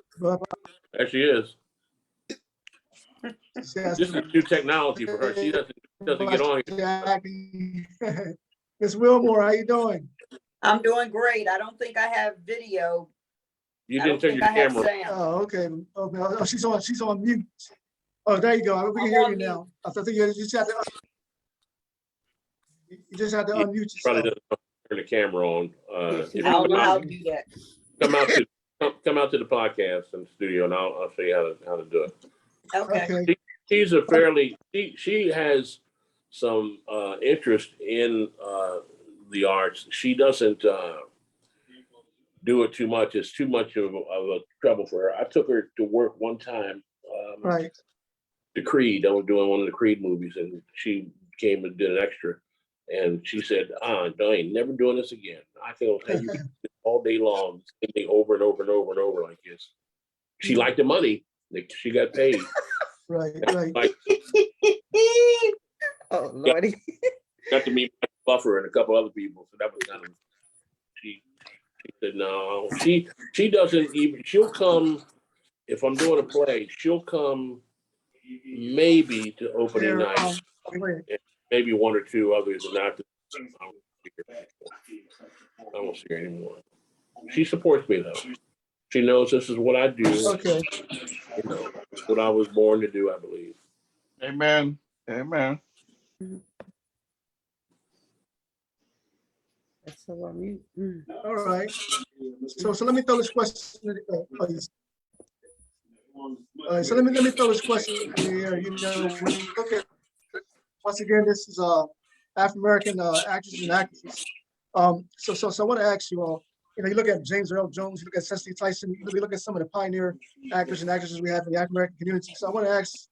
There she is. This is new technology for her. She doesn't get on here. Miss Wilmore, how you doing? I'm doing great. I don't think I have video. You I didn't don't turn think your I have camera. sound. Oh, okay. Okay. Oh, she's on mute. Oh, there you go. We can I'm hear on you mute. now. I think you just have to unmute yourself. Probably doesn't turn the camera on. If you I don't know how come to do that. out to the podcast in the studio, and I'll show you how to do it. Okay. She's a fairly she has some interest in the arts. She doesn't do it too much. It's too much of a trouble for her. I took her to work one time. Right. The Creed. I was doing one of the Creed movies, and she came and did an extra. And she said, I ain't never doing this again. I can tell you all day long, over and over and over and over like this. She liked the money. She got paid. Right. Oh, Lordy. Got to meet Buffer and a couple other people. So that was kind of, she said, no, she doesn't even, she'll come, if I'm doing a play, she'll come maybe to opening night. Maybe one or two others, and not. I won't see her anymore. She supports me though. She knows this is what I do. Okay. You know, what I was born to do, I believe. Amen. Amen. That's so on mute. All right. So let me throw this question. So let me throw this question in the air. You know, when you look at, once again, this is African American actors and actresses. So I want to ask you all. You know, you look at James Earl Jones, you look at Cicely Tyson, you look at some of the pioneer actors and actresses we have in the African American community. So I want to ask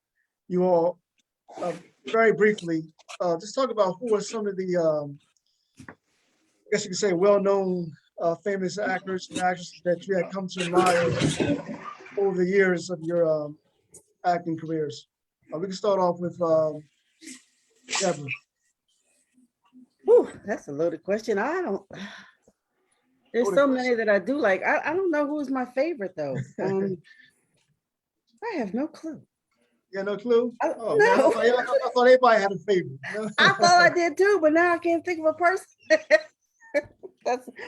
you all very briefly, just talk about who are some of the, I guess you could say, well-known, famous actors and actresses that you had come to admire over the years of your acting careers. We can start off with Deborah. Whew, that's a loaded question. There's so many that I do like. I don't know who's my favorite though. I have no clue. You got no clue? No. I thought everybody had a favorite. I thought I did too, but now I can't think of a person.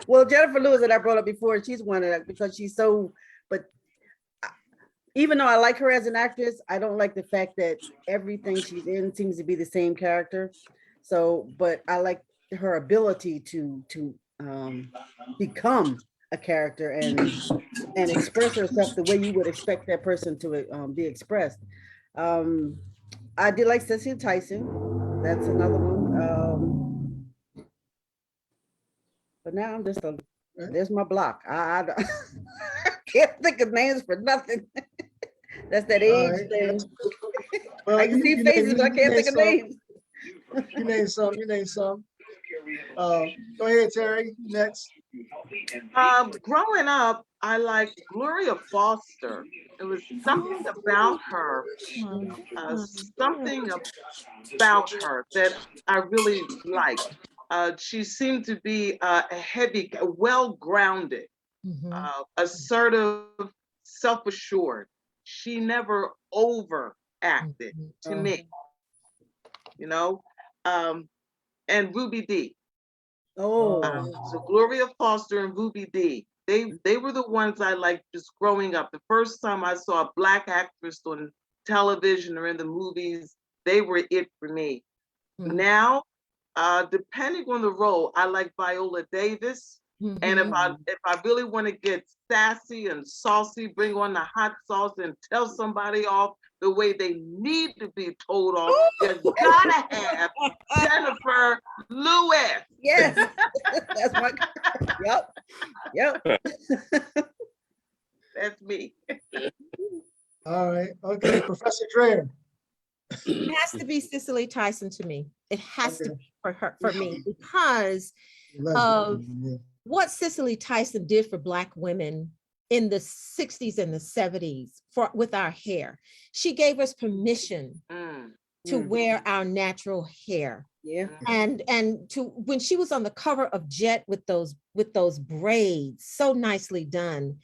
Well, Jennifer Lewis that I brought up before, she's one of that because she's so, but even though I like her as an actress, I don't like the fact that everything she's in seems to be the same character. So, but I like her ability to become a character and express herself the way you would expect that person to be expressed. I did like Cicely Tyson. That's another one. But now I'm just there's my block. I can't think of names for nothing. That's that age thing. Well, I can see faces, but I can't think of names. You name some. Go ahead, Terri, next. Growing up, I liked Gloria Foster. It was something about her, that I really liked. She seemed to be a heavy, well-grounded, assertive, self-assured. She never overacted to me, you know, and Ruby Dee. So Gloria Foster and Ruby Dee, they were the ones I liked just growing up. The first time I saw a Black actress on television or in the movies, they were it for me. Now, depending on the role, I like Viola Davis. And if I really want to get sassy and saucy, bring on the hot sauce and tell somebody off the way they need to be told off, you gotta have Jennifer Lewis. Yes, that's my. Yep. That's me. All right. Okay, Professor Dreher. It has to be Cicely Tyson to me. It has to be for me because of what Cicely Tyson did for Black women in the 60s and the 70s with our hair. She gave us permission to wear our natural hair. Yeah. And to when she was on the cover of Jet with those braids, so nicely done,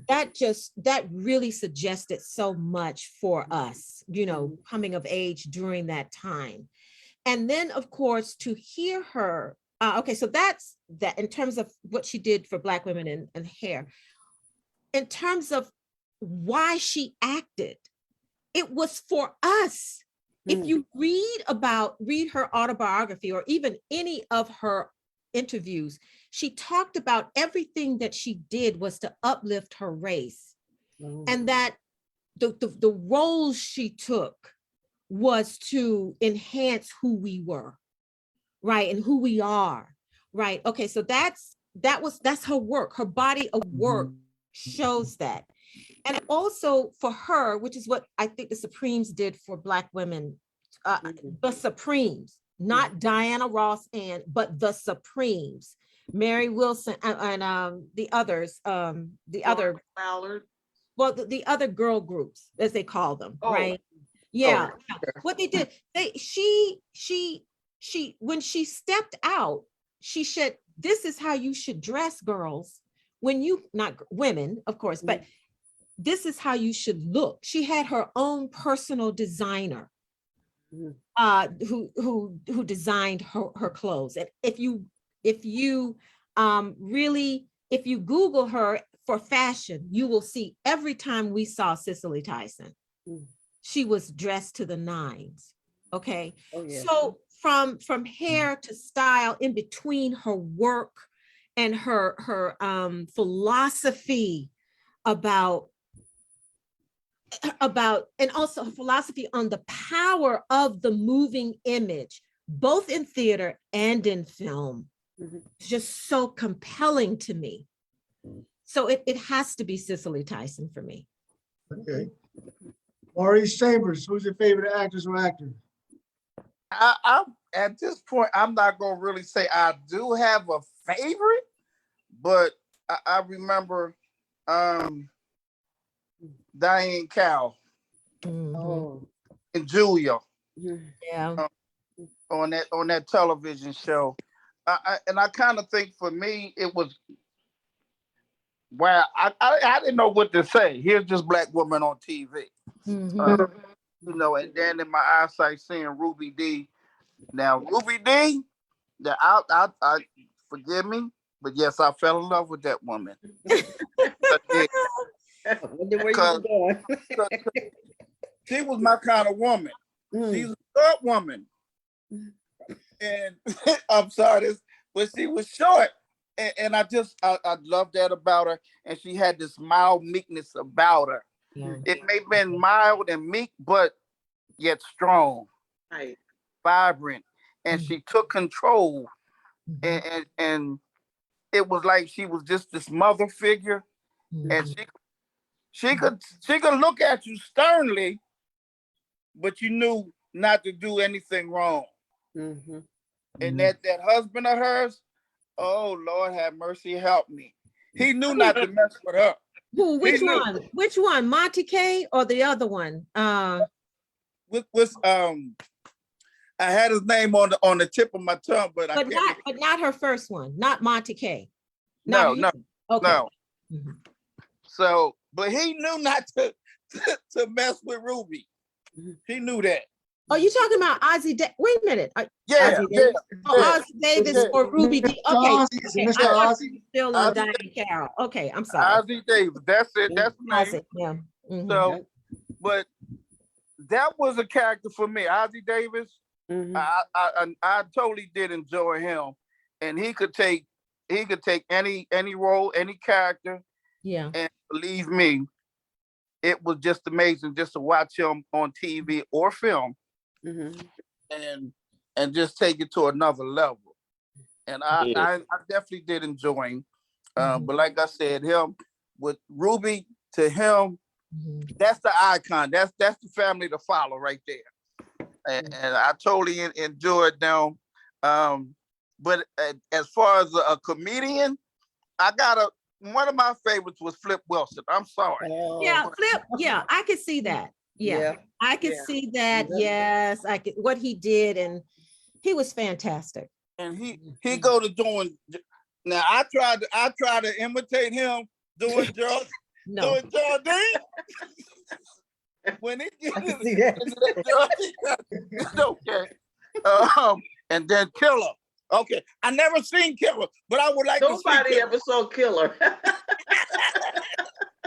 that really suggested so much for us, you know, coming of age during that time. And then of course to hear her, okay, so that's that in terms of what she did for Black women and hair. In terms of why she acted, it was for us. If you read her autobiography or even any of her interviews, she talked about everything that she did was to uplift her race. And that the roles she took was to enhance who we were, right? And who we are, right? Okay, so that's her work. Her body of work shows that. And also for her, which is what I think the Supremes did for Black women, the Supremes, not Diana Ross but the Supremes, Mary Wilson and the others, the other girl groups, as they call them, right? Yeah, what they did, she when she stepped out, she said, "This is how you should dress, girls. When you, not women, of course, but this is how you should look." She had her own personal designer who designed her clothes. And if you Google her for fashion, you will see every time we saw Cicely Tyson, she was dressed to the nines. Okay. Oh, yeah. So from hair to style, in between her work and her philosophy about and also philosophy on the power of the moving image, both in theater and in film, just so compelling to me. So it has to be Cicely Tyson for me. Okay. Maurice Chambers, who's your favorite actress or actor? I'm at this point, I'm not gonna really say I do have a favorite, but I remember Diane Cow Oh. and Julia Yeah. on that television show. And I kind of think for me it was, wow, I didn't know what to say. Here's this black woman on TV. You know, and then in my eyesight seeing Ruby D. Now Ruby D, that I forgive me, but yes, I fell in love with that woman. Because she was my kind of woman. She's a short woman, and I'm sorry, but she was short, and I love that about her. And she had this mild meekness about her. Yeah. It may have been mild and meek, but yet strong, Right. vibrant, and she took control. And it was like she was just this mother figure, and she could look at you sternly, but you knew not to do anything wrong. And that husband of hers, oh Lord have mercy, help me. He knew not to mess with her. Who? Which one? Which one? Monty K or the other one? With I had his name on the tip of my tongue, but I can't. But not her first one. Not Monty K. No. Okay. No. So, but he knew not to mess with Ruby. He knew that. Oh, you talking about Ozzy? Wait a minute. Yeah. Ozzy Davis or Ruby D. Okay. Mr. Ozzy. Still on Diane Carroll. Okay, I'm sorry. Ozzy Davis. That's it. That's the name. Yeah. So, but that was a character for me. Ozzy Davis. I totally did enjoy him, and he could take any role, any character. Yeah. And believe me, it was just amazing just to watch him on TV or film, and just take it to another level. And I definitely did enjoy him. But like I said, him with Ruby, to him, that's the icon. That's the family to follow right there. And I totally enjoyed them. But as far as a comedian, one of my favorites was Flip Wilson. I'm sorry. Yeah, Flip. Yeah, I could see that. Yeah. I could see that. Yes, I could. What he did, and he was fantastic. And he go to doing. Now I tried to imitate him doing Geraldine. Doing Geraldine. When he gets okay. And then Killer. Okay, I never seen Killer, but I would like to see Nobody ever saw Killer.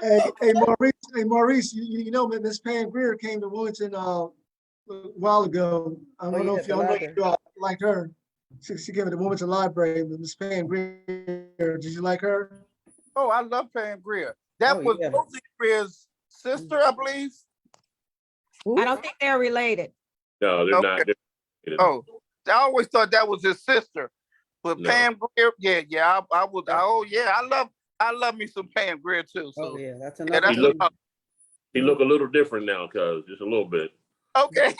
Hey, Maurice, you know, Miss Pam Grier came to Wilmington a while ago. I don't know if y'all know you liked her. She came to the Wilmington Library, Miss Pam Grier. Did you like her? Oh, I love Pam Grier. That was Rosie Grier's sister, I believe. I don't think they're related. No, they're not. They're related. Oh, I always thought that was his sister. But No. Pam Grier, I would. Oh yeah, I love me some Pam Grier too. So That's another. He look a little different now, cuz just a little bit. Okay.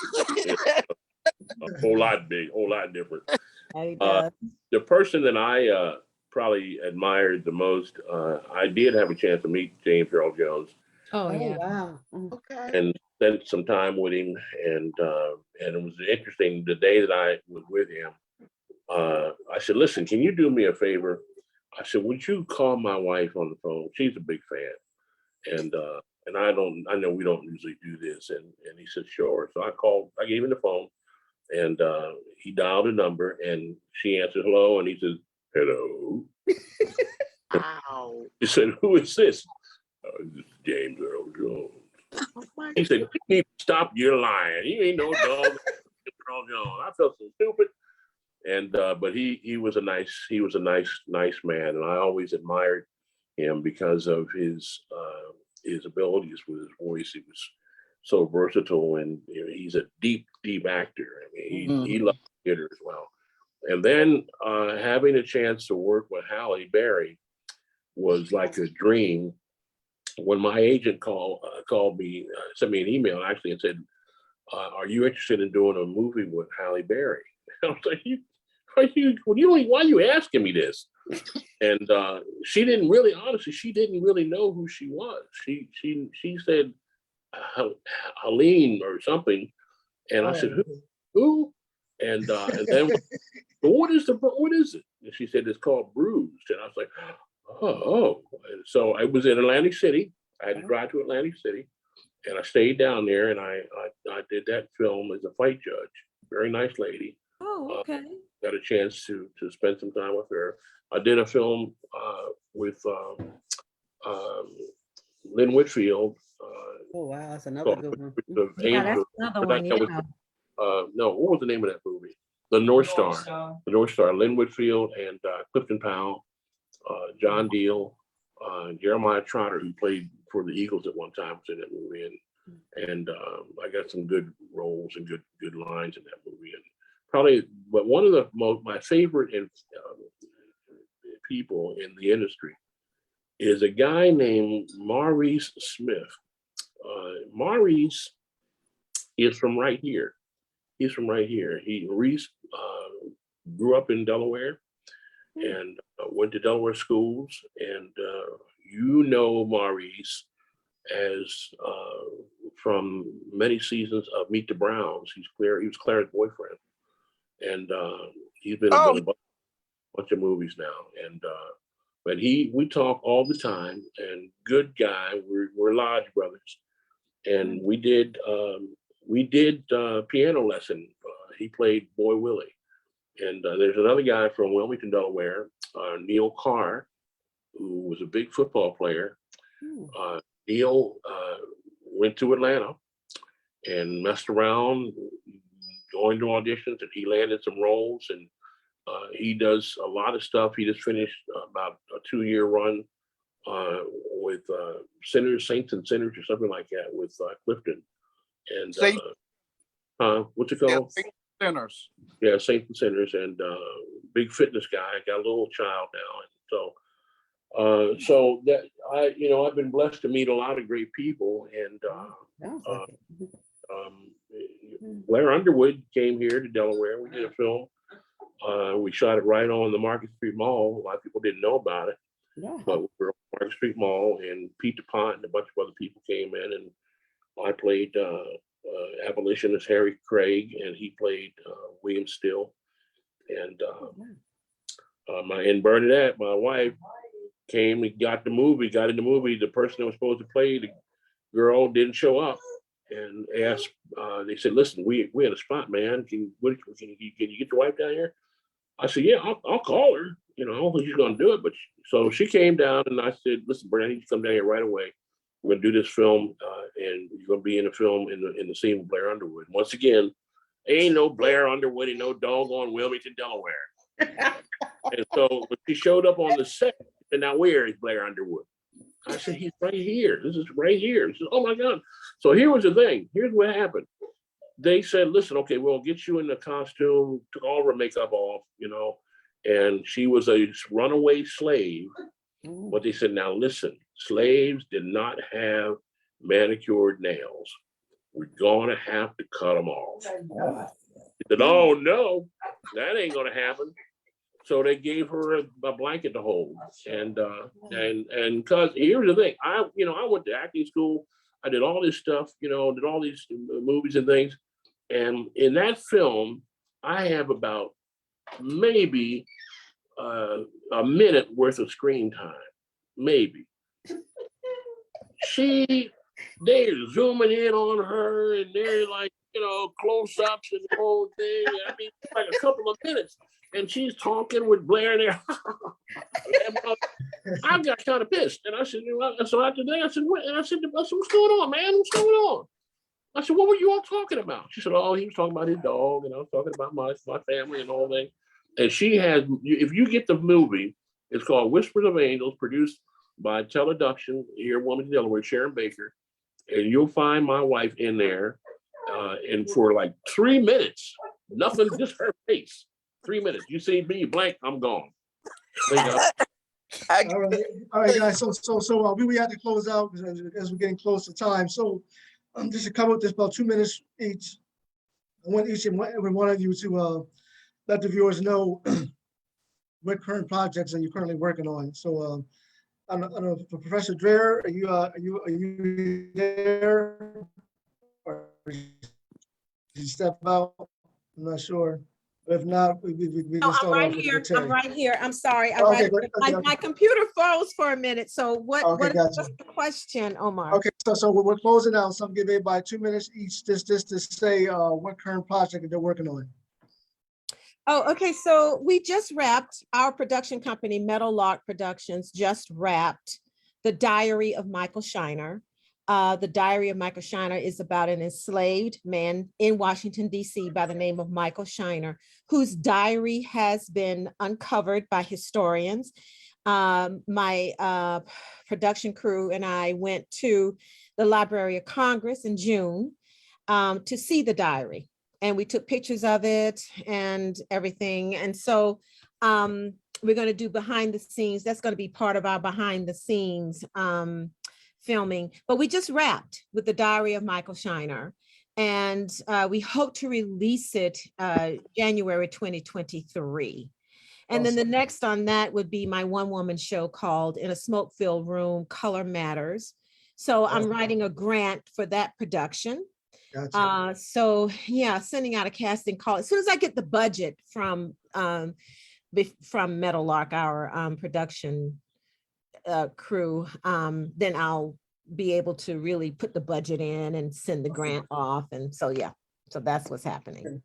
A whole lot different. He does. The person that I probably admired the most, I did have a chance to meet James Earl Jones. Oh yeah. Wow. Okay. And spent some time with him, and it was interesting. The day that I was with him, I said, "Listen, can you do me a favor?" I said, "Would you call my wife on the phone? She's a big fan, and I know we don't usually do this." And he said, "Sure." So I gave him the phone, and he dialed a number, and she answered, "Hello," and he says, "Hello." Wow. He said, "Who is this?" This is James Earl Jones. Oh my He said, "You need to stop your lying. You ain't no dog." Earl Jones. I felt so stupid. And but he was a nice man, and I always admired him because of his abilities with his voice. He was so versatile, and you know, he's a deep actor. I mean, he loved theater as well. And then having a chance to work with Halle Berry was like a dream. When my agent called me, sent me an email actually and said, "Are you interested in doing a movie with Halle Berry?" I was like, why are you asking me this? And she didn't really, honestly, she didn't really know who she was. She said Helene or something, and I said, who? And then what is it? And she said it's called Bruised, and I was like, oh. And so I was in Atlantic City. I had to drive to Atlantic City, and I stayed down there, and I did that film as a fight judge. Very nice lady. Oh, okay. Got a chance to spend some time with her. I did a film with Lynn Whitfield. Oh, wow, that's another good one. Of Yeah, that's Angel. another But one. that was, Yeah. no, what was the name of that movie? The North Star. The North Star. Lynn Whitfield and Clifton Powell, John Deal, Jeremiah Trotter, who played for the Eagles at one time, was in that movie, and I got some good roles and good lines in that movie. And probably, but one of my favorite people in the industry is a guy named Maurice Smith. Maurice is from right here. He's from right here. Maurice grew up in Delaware and went to Delaware schools. And you know Maurice as from many seasons of Meet the Browns. He was Claire's boyfriend. And he's been in a bunch of movies now. And but we talk all the time, and good guy. We're Lodge brothers, and we did piano lesson. He played Boy Willie, and there's another guy from Wilmington, Delaware, Neil Carr, who was a big football player. Neil went to Atlanta and messed around, going to auditions, and he landed some roles, and he does a lot of stuff. He just finished about a 2-year run with Saints and Sinners or something like that with Clifton. And what's it called? Saints and Sinners. Yeah, Saints and Sinners, and big fitness guy. Got a little child now, and so that I've been blessed to meet a lot of great people, and Blair Underwood came here to Delaware. We did a film. We shot it right on the Market Street Mall. A lot of people didn't know about it, but we were on Market Street Mall, and Pete DuPont and a bunch of other people came in, and I played abolitionist Harry Craig, and he played William Still. And and Bernadette, my wife, came and got in the movie. The person that was supposed to play the girl didn't show up, and asked. They said, "Listen, we had a spot, man. Can you get your wife down here?" I said, "Yeah, I'll call her. I don't think she's going to do it." But so she came down, and I said, "Listen, Brent, I need you to come down here right away. We're going to do this film, and you're going to be in the film in the scene with Blair Underwood." Once again, ain't no Blair Underwood in no doggone Wilmington, Delaware. And so when she showed up on the set, and now where is Blair Underwood? I said, "He's right here. This is right here." She said, "Oh my God." So here was the thing. Here's what happened. They said, "Listen, okay, we'll get you in the costume," took all of her makeup off, and she was a runaway slave. But they said, "Now listen, slaves did not have manicured nails. We're going to have to cut them off." He said, "Oh no, that ain't going to happen." So they gave her a blanket to hold, and because here's the thing, I went to acting school, I did all this stuff, did all these movies and things, and in that film, I have about maybe a minute worth of screen time, maybe. They're zooming in on her, and they're like, close-ups and the whole thing. I mean, like a couple of minutes. And she's talking with Blair there. I got kind of pissed. And I said, so after that, I said, what's going on, man? What's going on? I said, what were you all talking about? She said, oh, he was talking about his dog, and I was talking about my family and all that. And she has, if you get the movie, it's called Whispers of Angels, produced by Teleduction here in Wilmington, Delaware, Sharon Baker. And you'll find my wife in there. And for like 3 minutes, nothing, just her face. 3 minutes. You see me blank, I'm gone. All right, guys. So we have to close out as we're getting close to time. So just to come up with this about 2 minutes each. I want each and every one of you to let the viewers know what current projects are you currently working on. So I don't know, for Professor Dreher, are you there? Or did you step out? I'm not sure. But if not, we No, can I'm start right off with here. Terri. I'm right here. I'm sorry. Okay, good. Okay, My computer froze for a minute. So Okay, what's gotcha. the question, Omar? Okay, so we're closing out. So I'm giving everybody 2 minutes each just to say what current project they're working on. Oh, okay. So we just wrapped, our production company, Meadow Lark Productions, just wrapped The Diary of Michael Shiner. The Diary of Michael Shiner is about an enslaved man in Washington, D.C. by the name of Michael Shiner, whose diary has been uncovered by historians. My production crew and I went to the Library of Congress in June to see the diary. And we took pictures of it and everything. And so we're going to do behind the scenes. That's going to be part of our behind the scenes filming. But we just wrapped with The Diary of Michael Shiner. And we hope to release it January 2023. And then the next on that would be my one-woman show called In a Smoke-Filled Room, Color Matters. So I'm writing a grant for that production. Gotcha. So yeah, sending out a casting call. As soon as I get the budget from Meadow Lark, our production crew, then I'll be able to really put the budget in and send the grant off. And so, yeah, so that's what's happening.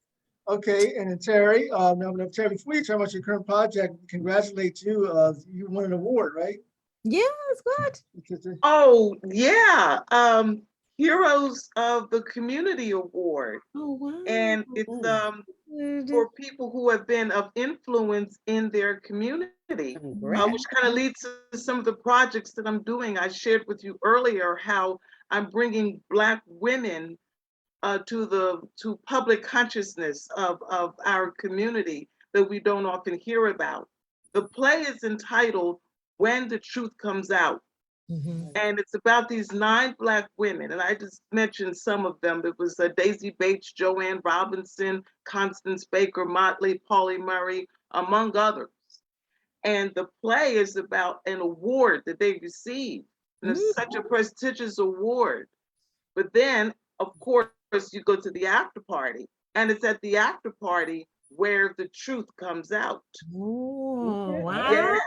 Okay, and then Terri, Terri, before you tell me about your current project, congratulate you. You won an award, right? Yeah, it's good. Oh, yeah. Heroes of the Community Award. Oh, wow. And it's for people who have been of influence in their community, which kind of leads to some of the projects that I'm doing. I shared with you earlier how I'm bringing Black women to public consciousness of our community that we don't often hear about. The play is entitled When the Truth Comes Out. And it's about these 9 Black women, and I just mentioned some of them. It was Daisy Bates, Joanne Robinson, Constance Baker, Motley, Pauli Murray, among others. And the play is about an award that they received, and it's such a prestigious award. But then, of course, you go to the after party, and it's at the after party where the truth comes out. Oh, wow. Yeah.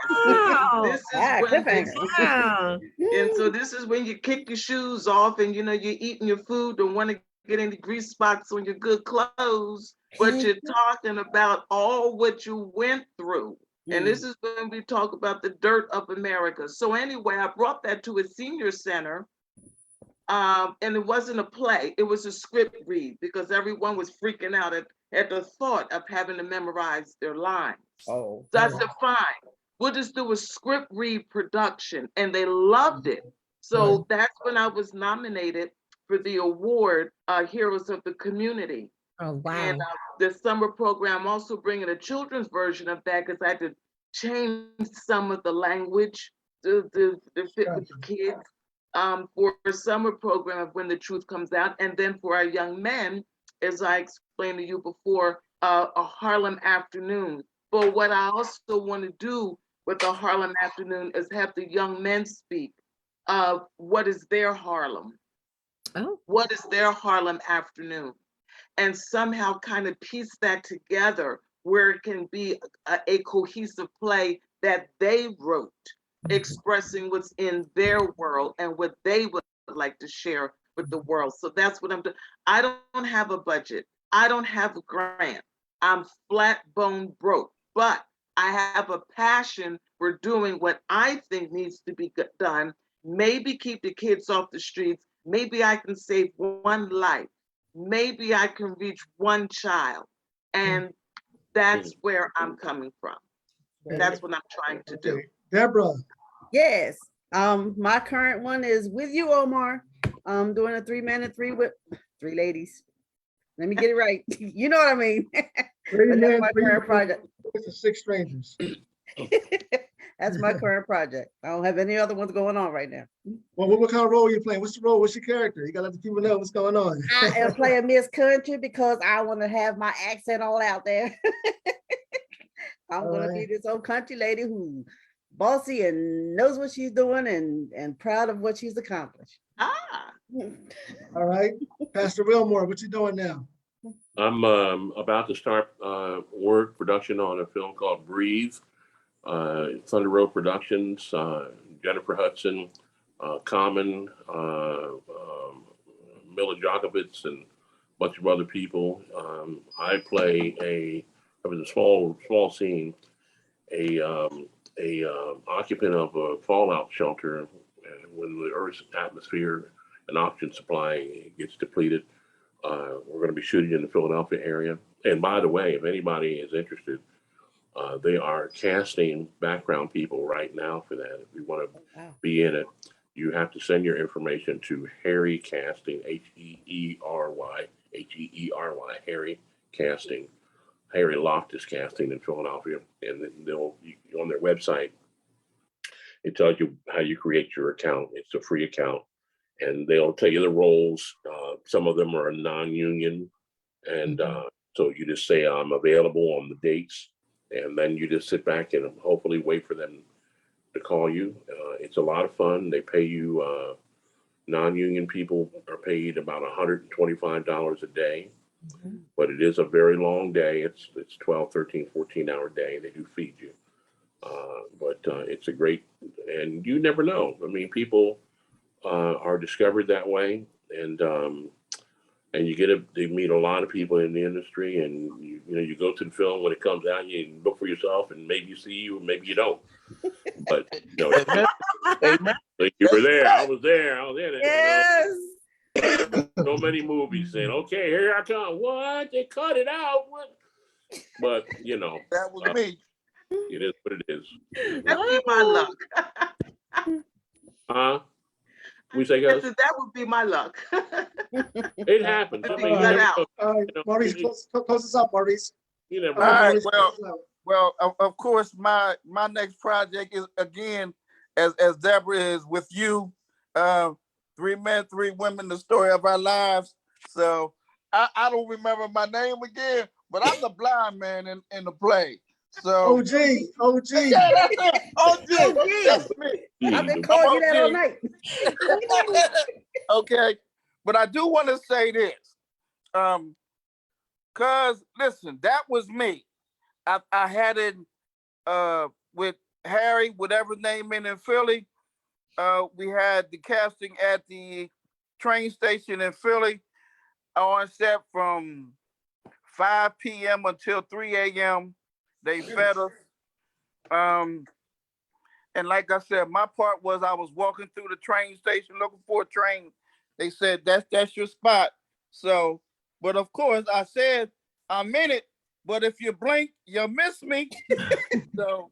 This is Wow. and so this is when you kick your shoes off and you're eating your food, don't want to get any grease spots on your good clothes, but you're talking about all what you went through. And this is when we talk about the dirt of America. So anyway, I brought that to a senior center. And it wasn't a play, it was a script read, because everyone was freaking out at the thought of having to memorize their lines. So I said, fine, we'll just do a script read production, and they loved it. So that's when I was nominated for the award, Heroes of the Community. Oh, wow. And the summer program also bringing a children's version of that, because I had to change some of the language to fit with the kids. For a summer program of When the Truth Comes Out, and then for our young men, as I explained to you before, a Harlem afternoon. But what I also want to do with the Harlem afternoon is have the young men speak of what is their Harlem. Oh. What is their Harlem afternoon? And somehow kind of piece that together where it can be a cohesive play that they wrote, expressing what's in their world and what they would like to share with the world. So that's what I'm doing. I don't have a budget. I don't have a grant. I'm flat bone broke, but I have a passion for doing what I think needs to be done. Maybe keep the kids off the streets. Maybe I can save one life. Maybe I can reach one child. And that's where I'm coming from. That's what I'm trying to do. Okay. Deborah, Yes. My current one is with you, Omar. I'm doing a 3-man and 3 ladies. Let me get it right. You know what I mean? three But that's men, my three current project. voices, 6 strangers. That's my current project. I don't have any other ones going on right now. Well, what kind of role are you playing? What's the role? What's your character? You gotta let the people know what's going on. I am playing Miss Country because I want to have my accent all out there. I'm gonna be this old country lady who bossy and knows what she's doing and proud of what she's accomplished. Ah, All right. Pastor Wilmore, what you doing now? I'm about to start production on a film called Breathe. Thunder Road Productions, Jennifer Hudson, Common, Mila Djokovic, and a bunch of other people. I play it was a small scene, a occupant of a fallout shelter when the Earth's atmosphere and oxygen supply gets depleted. We're going to be shooting in the Philadelphia area. And by the way, if anybody is interested, they are casting background people right now for that. If you want to be in it, you have to send your information to Harry Casting, Heery, Harry Casting. Harry Loftus Casting in Philadelphia, and then they'll on their website. It tells you how you create your account. It's a free account, and they'll tell you the roles. Some of them are non-union, and so you just say I'm available on the dates, and then you just sit back and hopefully wait for them to call you. It's a lot of fun. They pay you. Non-union people are paid about $125 a day. But it is a very long day. It's 12, 13, 14-hour day. They do feed you. But it's a great, and you never know. I mean, people are discovered that way, and you meet a lot of people in the industry, and you go to the film when it comes out, you look for yourself, and maybe you see you, maybe you don't. But Amen. like you were there. I was there. I was in it. Yes. So many movies saying, "Okay, here I come." What? They cut it out. What? But That was me. it is what it is. that'd be my luck. We say, I guys, said, that would be my luck. it happens. I It'd be mean, cut out. All right, Maurice, close us up, Maurice. you never All know. right, right, Maurice, close us out. Well, of course, my next project is again, as Deborah is with you, 3 men, 3 women, the story of our lives. So I don't remember my name again, but I'm the blind man in the play. So OG. yeah, that's it. OG. That's me. I've been calling you that all night. Okay, but I do want to say this, cause listen, that was me. I had it with Harry, whatever name in Philly. We had the casting at the train station in Philly on set from 5 p.m. until 3 a.m. They fed us. And like I said, my part was I was walking through the train station looking for a train. They said, that's your spot. So, but of course I said, I'm in it, but if you blink, you'll miss me. So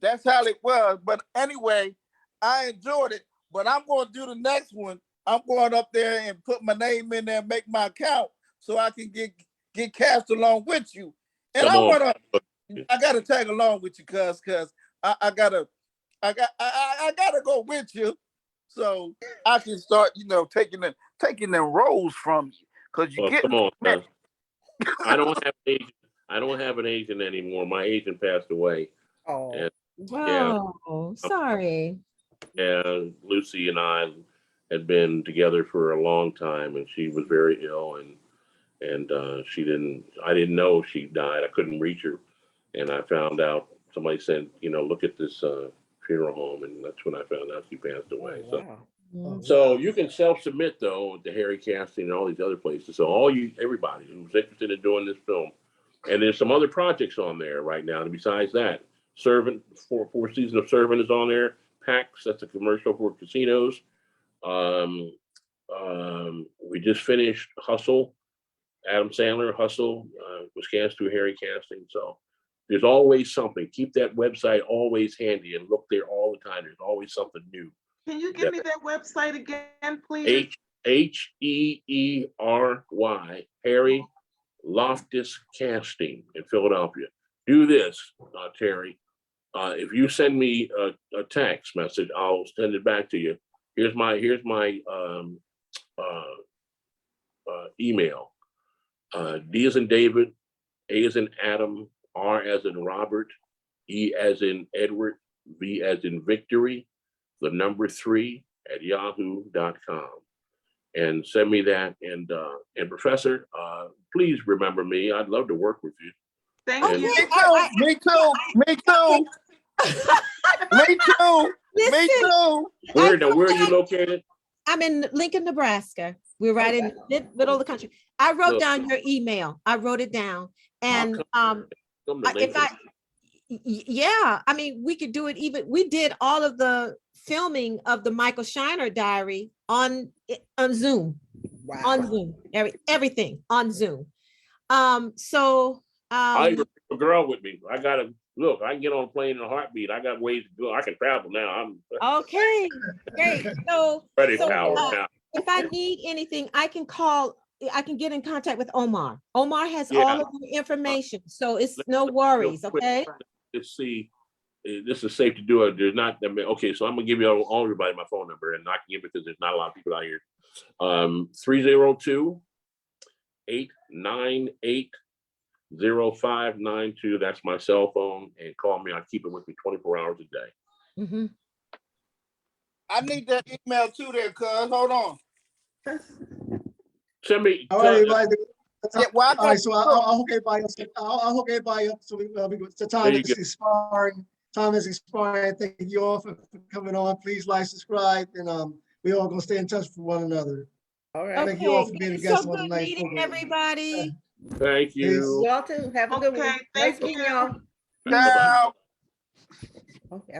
that's how it was. But anyway, I enjoyed it, but I'm going to do the next one. I'm going up there and put my name in there and make my account so I can get cast along with you. And I gotta tag along with you, cause I gotta go with you, so I can start, taking the roles from you, cause you get. Come on, man. I don't have an agent anymore. My agent passed away. Oh, And, Oh, sorry. and Lucy and I had been together for a long time, and she was very ill, and I didn't know she died. I couldn't reach her, and I found out. Somebody said, look at this funeral home, and that's when I found out she passed away. wow. So you can self-submit though to Harry Casting and all these other places. So everybody who's interested in doing this film, and there's some other projects on there right now. And besides that, Servant, Four Seasons of Servant is on there. PAX, that's a commercial for casinos. We just finished Hustle. Adam Sandler, Hustle, was cast through Harry Casting. So there's always something. Keep that website always handy and look there all the time. There's always something new. Can you give me that website again, please? Hery, Harry Loftus Casting in Philadelphia. Do this, Terry. If you send me a text message, I'll send it back to you. Here's my email. D as in David, A as in Adam, R as in Robert, E as in Edward, V as in Victory, the number 3 at yahoo.com. And send me that. And Professor, please remember me. I'd love to work with you. Thank Okay. you. Me too. Me too. Me too. Me Listen, too. Where are you located? I'm in Lincoln, Nebraska. We're right in the middle of the country. I wrote Look. down your email. I wrote it down. And Come to if Lincoln. yeah, I mean, we could do it even, we did all of the filming of the Michael Shiner diary on Zoom, on Zoom, everything on Zoom. I bring a girl with me. I gotta look. I can get on a plane in a heartbeat. I got ways to go. I can travel now. I'm Okay, great. ready, So, power now. if I need anything, I can get in contact with Omar. Omar has Yeah. all of the information, so it's no worries, Real quick, okay? Let's see. This is safe to do it. There's not. I mean, okay, so I'm gonna give you all everybody my phone number, and I can give it because there's not a lot of people out here. 302-898-0592. That's my cell phone, and call me. I keep it with me 24 hours a day. Mhm. I need that email too there, cuz. Hold on. Send me. All right, everybody. Yeah, well, I All right, got so I'll hook everybody up. I'll hook everybody up. So the time There you is go. expiring. Time is expiring. Thank you all for coming on. Please like, subscribe, and we all gonna stay in touch with one another. All right. Thank you all Okay, for being a it's guest so on good tonight's meeting program. everybody. Thank you. Y'all too. Have a good one. Okay, Nice thank meeting you. y'all. Bye-bye. Ciao. Okay.